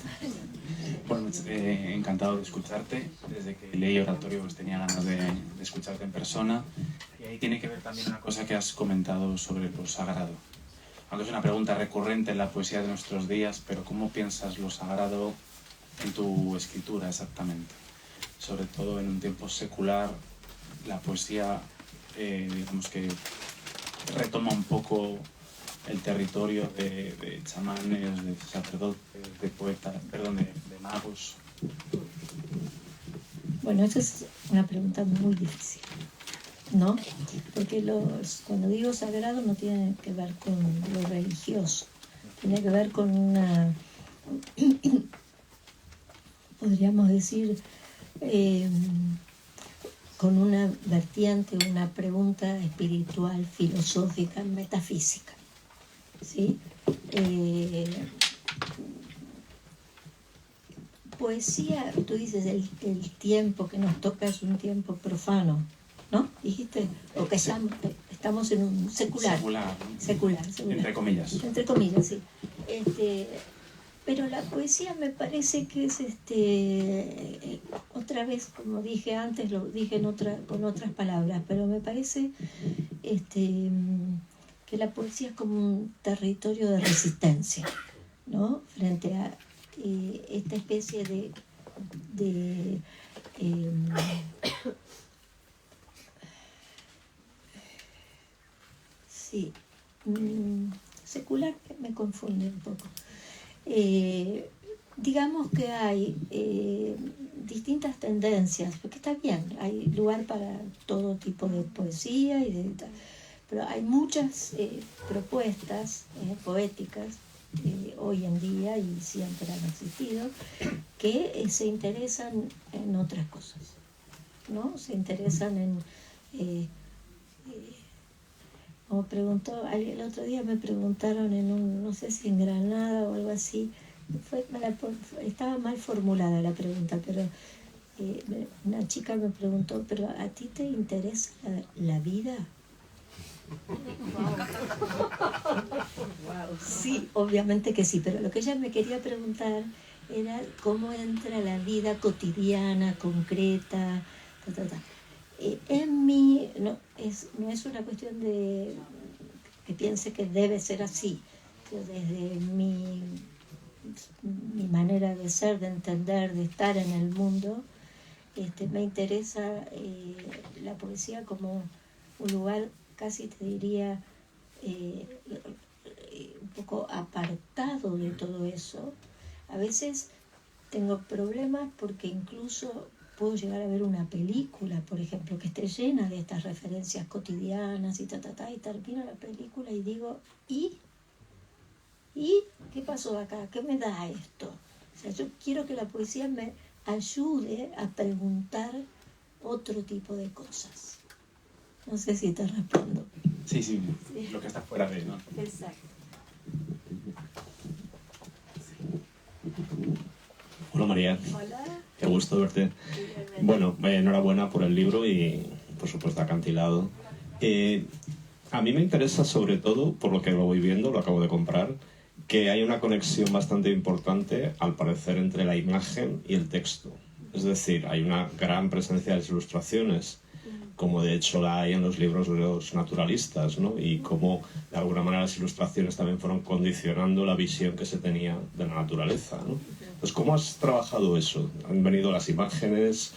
C: Bueno, encantado de escucharte. Desde que leí Oratorio pues tenía ganas de escucharte en persona. Y ahí tiene que ver también una cosa que has comentado sobre lo sagrado. Aunque es una pregunta recurrente en la poesía de nuestros días, pero ¿cómo piensas lo sagrado en tu escritura exactamente? Sobre todo en un tiempo secular, la poesía, digamos que retoma un poco el territorio de chamanes, de sacerdotes, de poetas, perdón, de magos.
B: Bueno, esa es una pregunta muy difícil, ¿no? Porque cuando digo sagrado no tiene que ver con lo religioso, tiene que ver con una, podríamos decir, con una vertiente, una pregunta espiritual, filosófica, metafísica, ¿sí? Poesía, tú dices, el tiempo que nos toca es un tiempo profano, ¿no? Dijiste, o que estamos en un secular. Secular.
C: Entre comillas.
B: Entre comillas, sí. Pero la poesía me parece que es, otra vez, como dije antes, lo dije con otras palabras, pero me parece que la poesía es como un territorio de resistencia, ¿no? Frente a esta especie de sí, secular me confunde un poco. Digamos que hay distintas tendencias, porque está bien, hay lugar para todo tipo de poesía, pero hay muchas propuestas poéticas hoy en día, y siempre han existido, que se interesan en otras cosas, ¿no? Se interesan en... como preguntó, el otro día me preguntaron no sé si en Granada o algo así, estaba mal formulada la pregunta, pero una chica me preguntó, ¿pero a ti te interesa la vida? Wow. Sí, obviamente que sí, pero lo que ella me quería preguntar era cómo entra la vida cotidiana, concreta, en mí no es una cuestión de que piense que debe ser así. Yo desde mi manera de ser, de entender, de estar en el mundo, me interesa la poesía como un lugar, casi te diría, un poco apartado de todo eso. A veces tengo problemas porque incluso puedo llegar a ver una película, por ejemplo, que esté llena de estas referencias cotidianas y y termino la película y digo, ¿y? ¿y qué pasó acá? ¿Qué me da esto? O sea, yo quiero que la poesía me ayude a preguntar otro tipo de cosas. No sé si te respondo.
C: Sí, sí, lo que está fuera de, ¿no?
B: Exacto.
D: Hola María,
B: Hola.
D: qué gusto verte. Bueno, enhorabuena por el libro y por supuesto Acantilado. A mí me interesa sobre todo, por lo que lo voy viendo, lo acabo de comprar, que hay una conexión bastante importante, al parecer, entre la imagen y el texto. Es decir, hay una gran presencia de las ilustraciones, como de hecho la hay en los libros de los naturalistas, ¿no? Y cómo de alguna manera las ilustraciones también fueron condicionando la visión que se tenía de la naturaleza, ¿no? Entonces, ¿cómo has trabajado eso? ¿Han venido las imágenes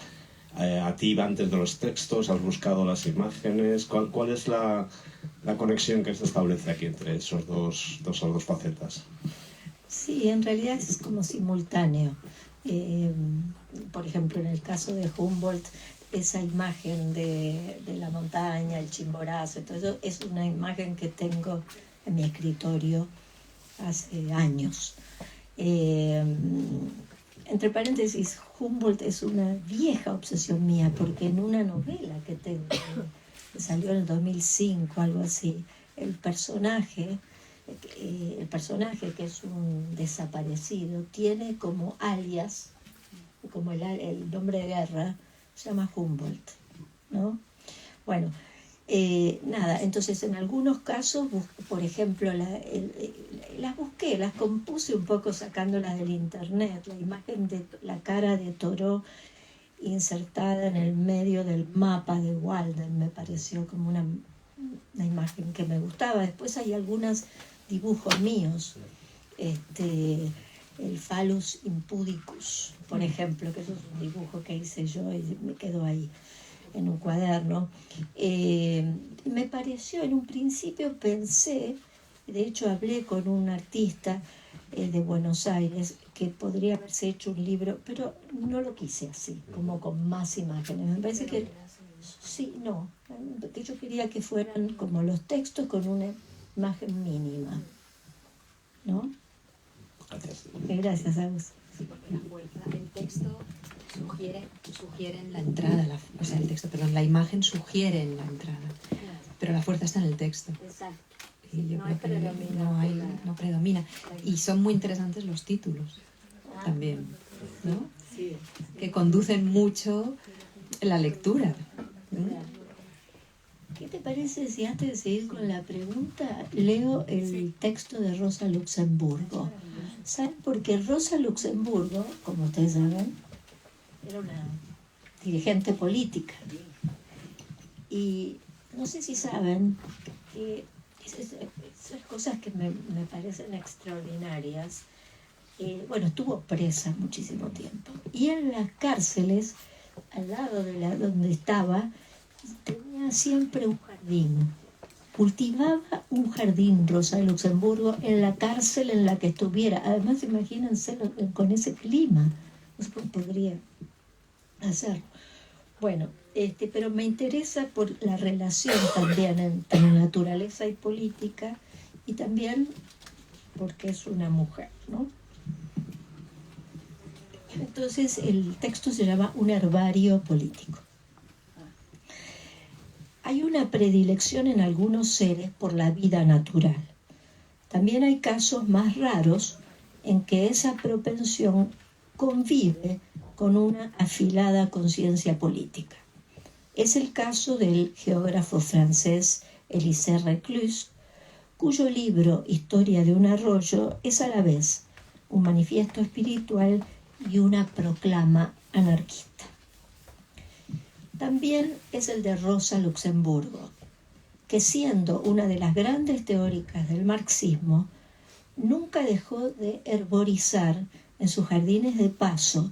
D: a ti antes de los textos? ¿Has buscado las imágenes? ¿Cuál es la conexión que se establece aquí entre esas dos facetas?
B: Sí, en realidad es como simultáneo. Por ejemplo, en el caso de Humboldt, esa imagen de la montaña, el Chimborazo, todo eso es una imagen que tengo en mi escritorio hace años. Entre paréntesis, Humboldt es una vieja obsesión mía, porque en una novela que tengo, que salió en el 2005, algo así, el personaje que es un desaparecido, tiene como alias, como el nombre de guerra, se llama Humboldt, ¿no? Bueno, nada, entonces en algunos casos, por ejemplo, las busqué, las compuse un poco sacándolas del internet, la imagen de la cara de Thoreau insertada en el medio del mapa de Walden, me pareció como una imagen que me gustaba. Después hay algunos dibujos míos, el Phallus impudicus, por ejemplo, que eso es un dibujo que hice yo y me quedó ahí en un cuaderno. Me pareció, en un principio pensé, de hecho hablé con un artista de Buenos Aires, que podría haberse hecho un libro, pero no lo quise así, como con más imágenes. Me parece que sí, no, que yo quería que fueran como los textos con una imagen mínima, ¿no?
D: Gracias.
B: Gracias, Agus.
A: Sí, porque la fuerza, el texto sugiere en la entrada, la imagen sugiere en la entrada, pero la fuerza está en el texto.
B: Exacto.
A: Y yo creo que no predomina. Y son muy interesantes los títulos también, ¿no?
B: Sí.
A: Que conducen mucho la lectura.
B: ¿Qué te parece si antes de seguir con la pregunta leo el texto de Rosa Luxemburgo? ¿Saben? Porque Rosa Luxemburgo, como ustedes saben, era una dirigente política. Y no sé si saben que esas cosas que me parecen extraordinarias. Estuvo presa muchísimo tiempo. Y en las cárceles, al lado de donde estaba, tenía siempre un jardín. Cultivaba un jardín, Rosa Luxemburgo, en la cárcel en la que estuviera. Además, imagínense con ese clima. No sé cómo podría hacerlo. Bueno, pero me interesa por la relación también entre naturaleza y política, y también porque es una mujer, ¿no? Entonces el texto se llama Un herbario político. Hay una predilección en algunos seres por la vida natural. También hay casos más raros en que esa propensión convive con una afilada conciencia política. Es el caso del geógrafo francés Élisée Reclus, cuyo libro Historia de un arroyo es a la vez un manifiesto espiritual y una proclama anarquista. También es el de Rosa Luxemburgo, que siendo una de las grandes teóricas del marxismo, nunca dejó de herborizar en sus jardines de paso,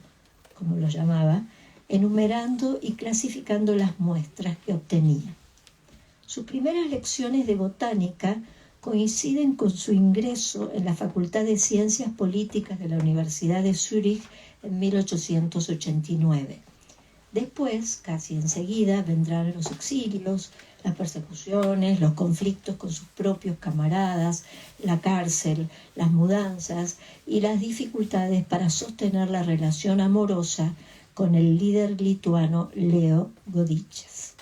B: como lo llamaba, enumerando y clasificando las muestras que obtenía. Sus primeras lecciones de botánica coinciden con su ingreso en la Facultad de Ciencias Políticas de la Universidad de Zúrich en 1889. Después, casi enseguida, vendrán los exilios, las persecuciones, los conflictos con sus propios camaradas, la cárcel, las mudanzas y las dificultades para sostener la relación amorosa con el líder lituano Leo Godiches.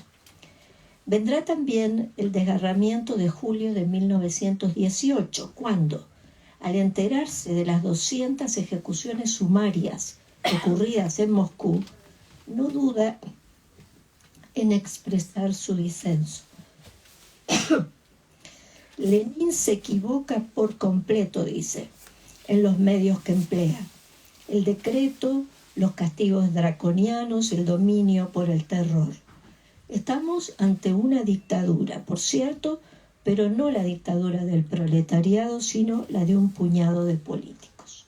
B: Vendrá también el desgarramiento de julio de 1918, cuando, al enterarse de las 200 ejecuciones sumarias ocurridas en Moscú, no duda en expresar su disenso. Lenin se equivoca por completo, dice, en los medios que emplea. El decreto, los castigos draconianos, el dominio por el terror. Estamos ante una dictadura, por cierto, pero no la dictadura del proletariado, sino la de un puñado de políticos.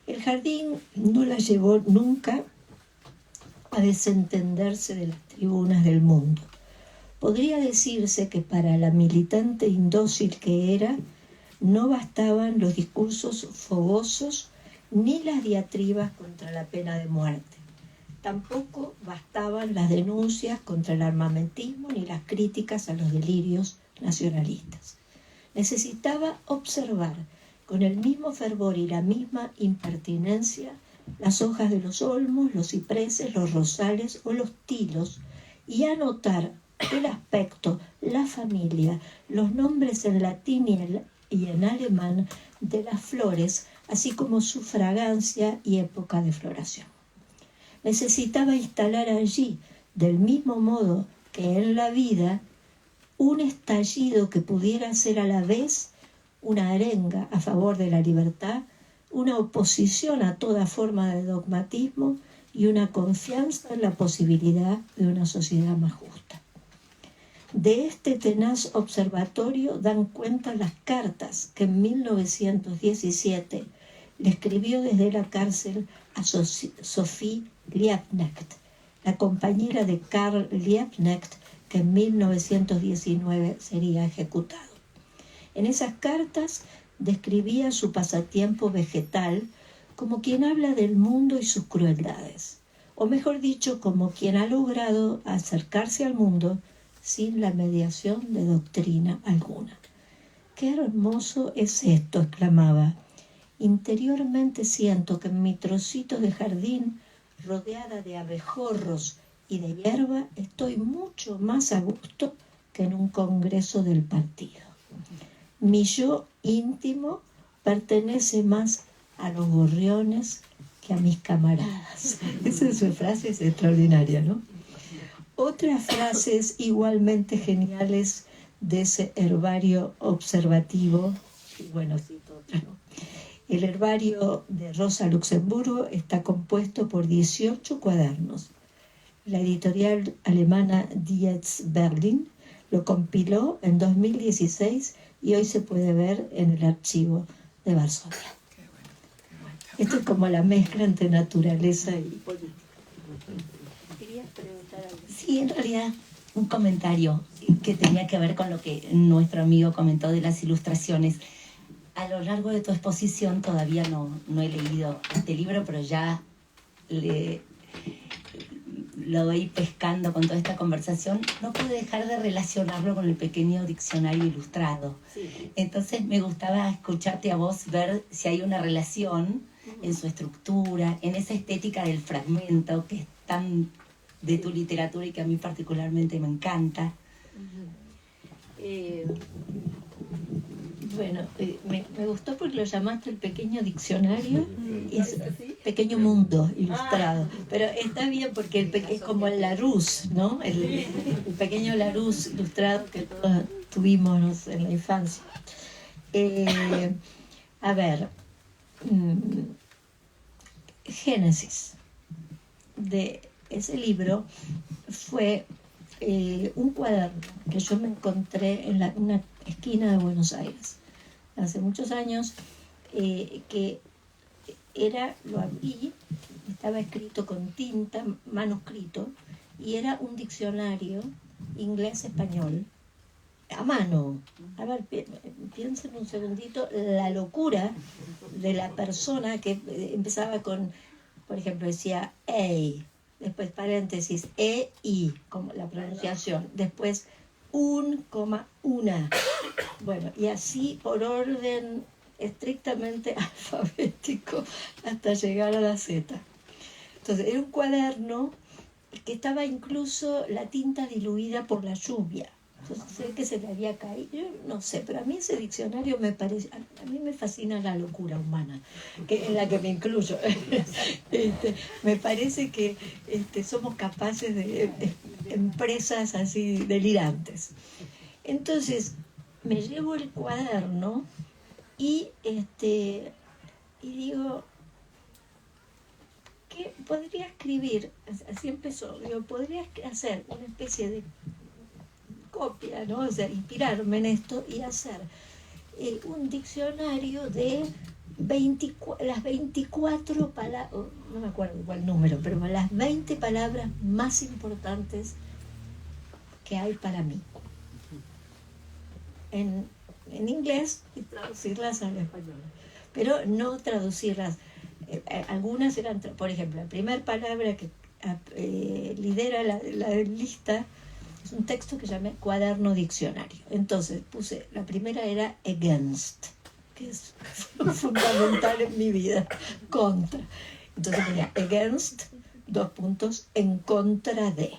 B: El Jardín no la llevó nunca a desentenderse de las tribunas del mundo. Podría decirse que para la militante indócil que era, no bastaban los discursos fogosos ni las diatribas contra la pena de muerte. Tampoco bastaban las denuncias contra el armamentismo ni las críticas a los delirios nacionalistas. Necesitaba observar con el mismo fervor y la misma impertinencia las hojas de los olmos, los cipreses, los rosales o los tilos, y anotar el aspecto, la familia, los nombres en latín y en alemán de las flores, así como su fragancia y época de floración. Necesitaba instalar allí, del mismo modo que en la vida, un estallido que pudiera ser a la vez una arenga a favor de la libertad, una oposición a toda forma de dogmatismo y una confianza en la posibilidad de una sociedad más justa. De este tenaz observatorio dan cuenta las cartas que en 1917 le escribió desde la cárcel a Sophie Liebknecht, la compañera de Karl Liebknecht, que en 1919 sería ejecutado. En esas cartas describía su pasatiempo vegetal como quien habla del mundo y sus crueldades, o mejor dicho, como quien ha logrado acercarse al mundo sin la mediación de doctrina alguna. ¡Qué hermoso es esto!, exclamaba. Interiormente siento que en mi trocito de jardín, rodeada de abejorros y de hierba, estoy mucho más a gusto que en un congreso del partido. Mi yo íntimo pertenece más a los gorriones que a mis camaradas. Esa es su frase, es extraordinaria, ¿no? Otras frases igualmente geniales de ese herbario observativo, y bueno, cito otra, ¿no? El herbario de Rosa Luxemburgo está compuesto por 18 cuadernos. La editorial alemana Dietz Berlin lo compiló en 2016 y hoy se puede ver en el archivo de Varsovia. Esto es como la mezcla entre naturaleza y política. ¿Querías preguntar algo?
E: Sí, en realidad un comentario que tenía que ver con lo que nuestro amigo comentó de las ilustraciones. A lo largo de tu exposición todavía no he leído este libro, pero ya lo voy pescando con toda esta conversación. No puedo dejar de relacionarlo con el pequeño diccionario ilustrado. Sí. Entonces me gustaba escucharte a vos, ver si hay una relación en su estructura, en esa estética del fragmento que es tan de tu literatura y que a mí particularmente me encanta.
B: Bueno, me gustó porque lo llamaste el pequeño diccionario y es pequeño mundo ilustrado. Pero está bien porque es como el Larousse, ¿no? El pequeño Larousse ilustrado que todos tuvimos en la infancia. A ver, Génesis de ese libro fue un cuaderno que yo me encontré en una esquina de Buenos Aires hace muchos años, que lo abrí, estaba escrito con tinta, manuscrito, y era un diccionario inglés-español a mano. A ver, piensen un segundito la locura de la persona que empezaba con, por ejemplo, decía A, después paréntesis, E-I, como la pronunciación, después una. Bueno, y así por orden estrictamente alfabético hasta llegar a la Z. Entonces, era un cuaderno que estaba incluso la tinta diluida por la lluvia. Entonces, sé que se le había caído, yo no sé, pero a mí ese diccionario me parece, a mí me fascina la locura humana, en la que me incluyo. Me parece que somos capaces de empresas así delirantes. Entonces, me llevo el cuaderno y digo, ¿qué podría escribir? Así empezó, digo, podría hacer una especie de copia, ¿no? O sea, inspirarme en esto y hacer un diccionario de las 24 palabras, no me acuerdo cuál número, pero las 20 palabras más importantes que hay para mí. En inglés y traducirlas al español. Pero no traducirlas. Algunas eran, por ejemplo, la primera palabra que lidera la lista es un texto que llamé Cuaderno Diccionario. Entonces puse, la primera era against, que es fundamental en mi vida, contra. Entonces ponía against, en contra de.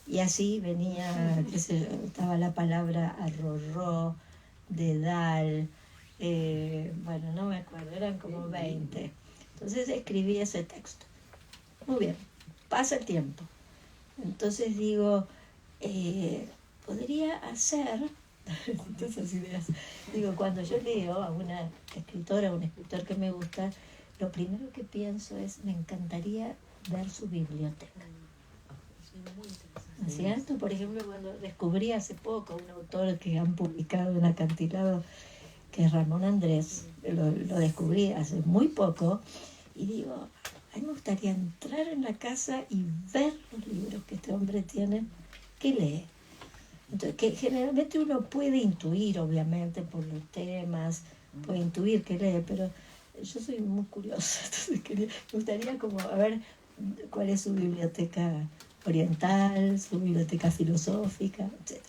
B: Y así venía, estaba la palabra arrorró, dedal, bueno, no me acuerdo, eran como 20. Entonces escribí ese texto. Muy bien, pasa el tiempo. Entonces digo, podría hacer, esas ideas, digo, cuando yo leo a una escritora o un escritor que me gusta, lo primero que pienso es, me encantaría ver su biblioteca. ¿No es cierto? Por ejemplo, cuando descubrí hace poco un autor que han publicado en Acantilado, que es Ramón Andrés, lo descubrí hace muy poco, y digo, a mí me gustaría entrar en la casa y ver los libros que este hombre tiene, que lee. Entonces, que generalmente uno puede intuir, obviamente, por los temas, puede intuir que lee, pero yo soy muy curiosa, entonces me gustaría como a ver cuál es su biblioteca oriental, su biblioteca filosófica, etc.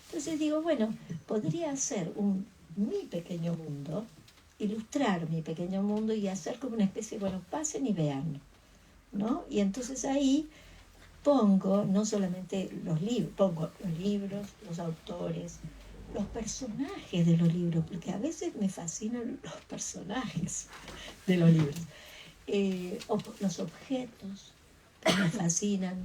B: Entonces digo, bueno, podría hacer mi pequeño mundo, ilustrar mi pequeño mundo y hacer como una especie, bueno, pasen y vean, ¿no? Y entonces ahí pongo no solamente los libros, pongo los libros, los autores, los personajes de los libros, porque a veces me fascinan los personajes de los libros, los objetos que me fascinan.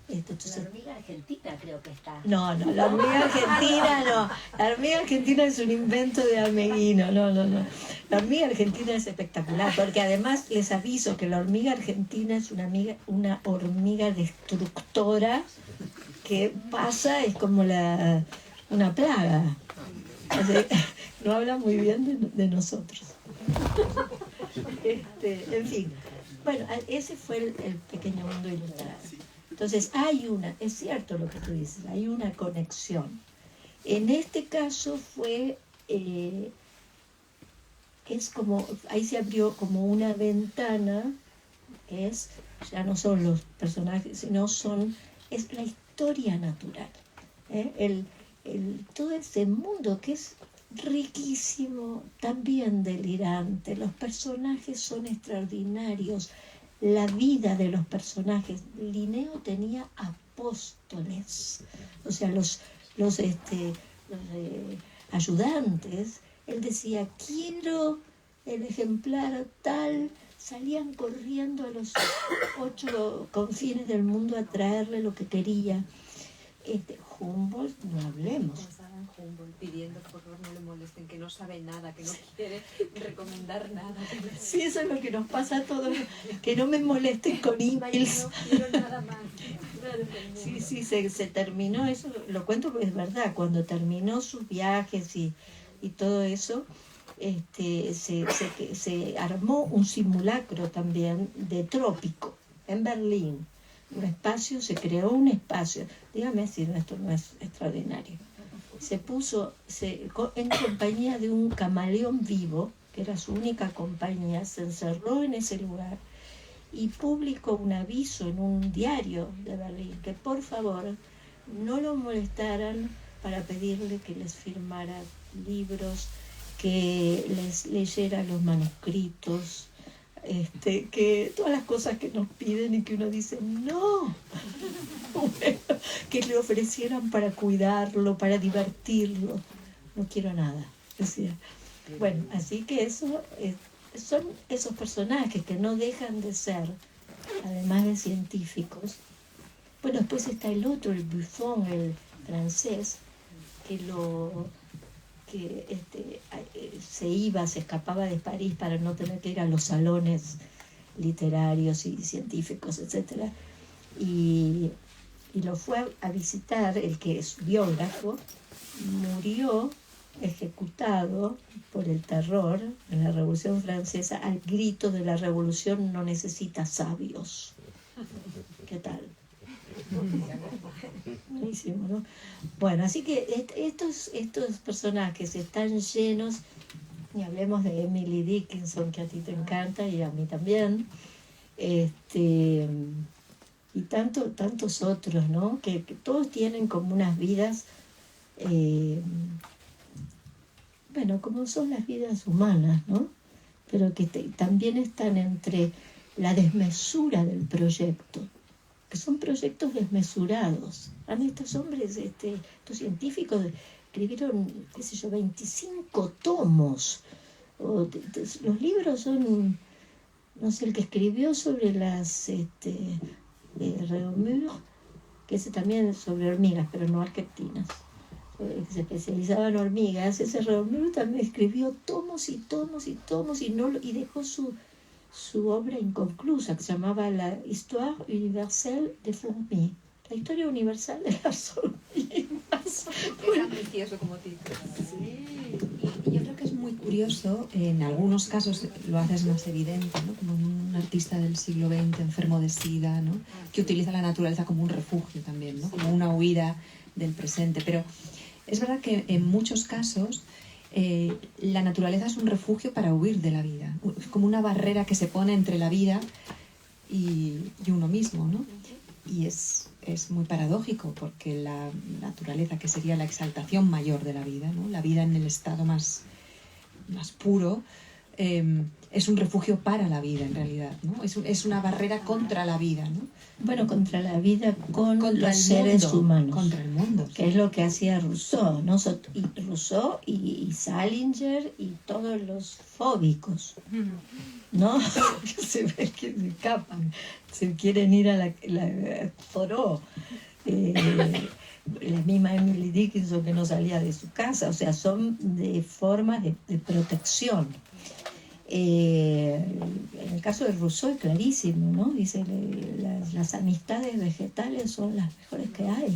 E: Entonces, la hormiga argentina creo que está.
B: No, la hormiga argentina no. La hormiga argentina es un invento de Ameguino. No. La hormiga argentina es espectacular, porque además les aviso que la hormiga argentina es una hormiga destructora que pasa, es como una plaga. O sea, no habla muy bien de nosotros. En fin. Bueno, ese fue el pequeño mundo ilustrado. Entonces es cierto lo que tú dices, hay una conexión. En este caso ahí se abrió como una ventana, que ya no son los personajes, sino es la historia natural. Todo ese mundo que es riquísimo, también delirante, los personajes son extraordinarios, la vida de los personajes. Linneo tenía apóstoles, o sea, los ayudantes. Él decía, quiero el ejemplar tal, salían corriendo a los 8 confines del mundo a traerle lo que quería. Humboldt, no hablemos.
F: Humboldt pidiendo por favor no le molesten, que no sabe nada, que no quiere recomendar nada.
B: Sí, eso es lo que nos pasa a todos, que no me molesten con emails.
F: No quiero nada más.
B: Sí, se terminó, eso lo cuento porque es verdad, cuando terminó sus viajes y todo eso, se armó un simulacro también de trópico en Berlín. Se creó un espacio, dígame si esto no es extraordinario. Se puso en compañía de un camaleón vivo, que era su única compañía, se encerró en ese lugar y publicó un aviso en un diario de Berlín que por favor no lo molestaran para pedirle que les firmara libros, que les leyera los manuscritos, que todas las cosas que nos piden y que uno dice no, bueno, que le ofrecieran para cuidarlo, para divertirlo. No quiero nada, decía. Bueno, así que eso son esos personajes que no dejan de ser, además de científicos. Bueno, después está el otro, el Buffon, el francés, se escapaba de París para no tener que ir a los salones literarios y científicos, etc. Y lo fue a visitar, el que es biógrafo, murió ejecutado por el terror en la Revolución Francesa al grito de la revolución no necesita sabios. ¿Qué tal? Buenísimo, ¿no? Bueno, así que estos personajes están llenos, y hablemos de Emily Dickinson, que a ti te encanta y a mí también, y tantos otros, ¿no? Que todos tienen como unas vidas, bueno, como son las vidas humanas, ¿no? Pero que también están entre la desmesura del proyecto, que son proyectos desmesurados. Estos hombres, estos científicos escribieron, 25 tomos. Los libros son, no sé, el que escribió sobre las Reaumur, que ese también es sobre hormigas, pero no argentinas, que se especializaba en hormigas. Ese Reaumur también escribió tomos y tomos y tomos y dejó su obra inconclusa, que se llamaba la Histoire universelle des fourmis, la historia universal de las hormigas.
F: Es ambicioso como título.
A: Sí, y yo creo que es muy curioso, en algunos casos lo haces más evidente, ¿no? Como un artista del siglo XX enfermo de SIDA, ¿no? Que utiliza la naturaleza como un refugio también, ¿no? Como una huida del presente. Pero es verdad que en muchos casos la naturaleza es un refugio para huir de la vida, es como una barrera que se pone entre la vida y uno mismo, ¿no? Y es muy paradójico, porque la naturaleza, que sería la exaltación mayor de la vida, ¿no? La vida en el estado más puro, es un refugio para la vida, en realidad, ¿no? Es una barrera contra la vida, ¿no?
B: Bueno, contra la vida, contra
A: los
B: seres humanos.
A: Contra el mundo.
B: Que sí. Es lo que hacía Rousseau, ¿no? Rousseau y Salinger y todos los fóbicos, ¿no? Que se ve que se escapan, se quieren ir a la Thoreau. La misma Emily Dickinson, que no salía de su casa. O sea, son de formas de protección. En el caso de Rousseau es clarísimo, ¿no? Dice, las amistades vegetales son las mejores que hay.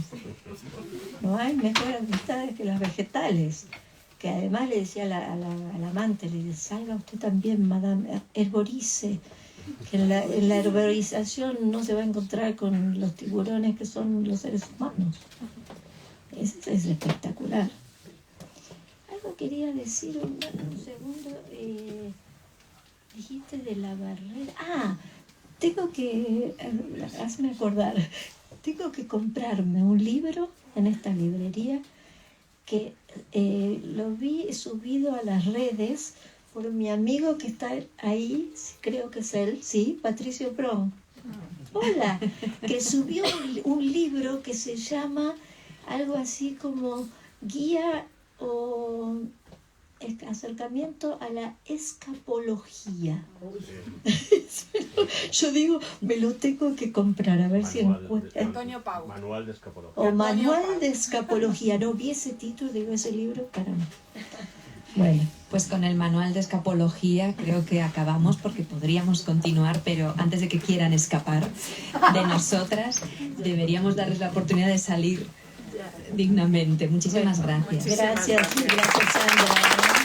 B: No hay mejores amistades que las vegetales. Que además le decía al amante, le dice, salga usted también, madame, herborice. Que en la herborización no se va a encontrar con los tiburones que son los seres humanos. Eso es espectacular. Algo quería decir, un segundo. Dijiste de la barrera. Hazme acordar, tengo que comprarme un libro en esta librería que lo vi subido a las redes por mi amigo que está ahí, creo que es él, sí, Patricio Pron. Hola, que subió un libro que se llama algo así como Guía o acercamiento a la escapología. Yo digo, me lo tengo que comprar, a ver si encuentro.
F: Antonio Pau.
G: Manual de escapología.
B: O Manual de escapología. No vi ese título, digo, ese libro para mí. Bueno,
A: pues con el manual de escapología creo que acabamos, porque podríamos continuar, pero antes de que quieran escapar de nosotras, deberíamos darles la oportunidad de salir dignamente. Muchísimas gracias.
B: Gracias, Sandra.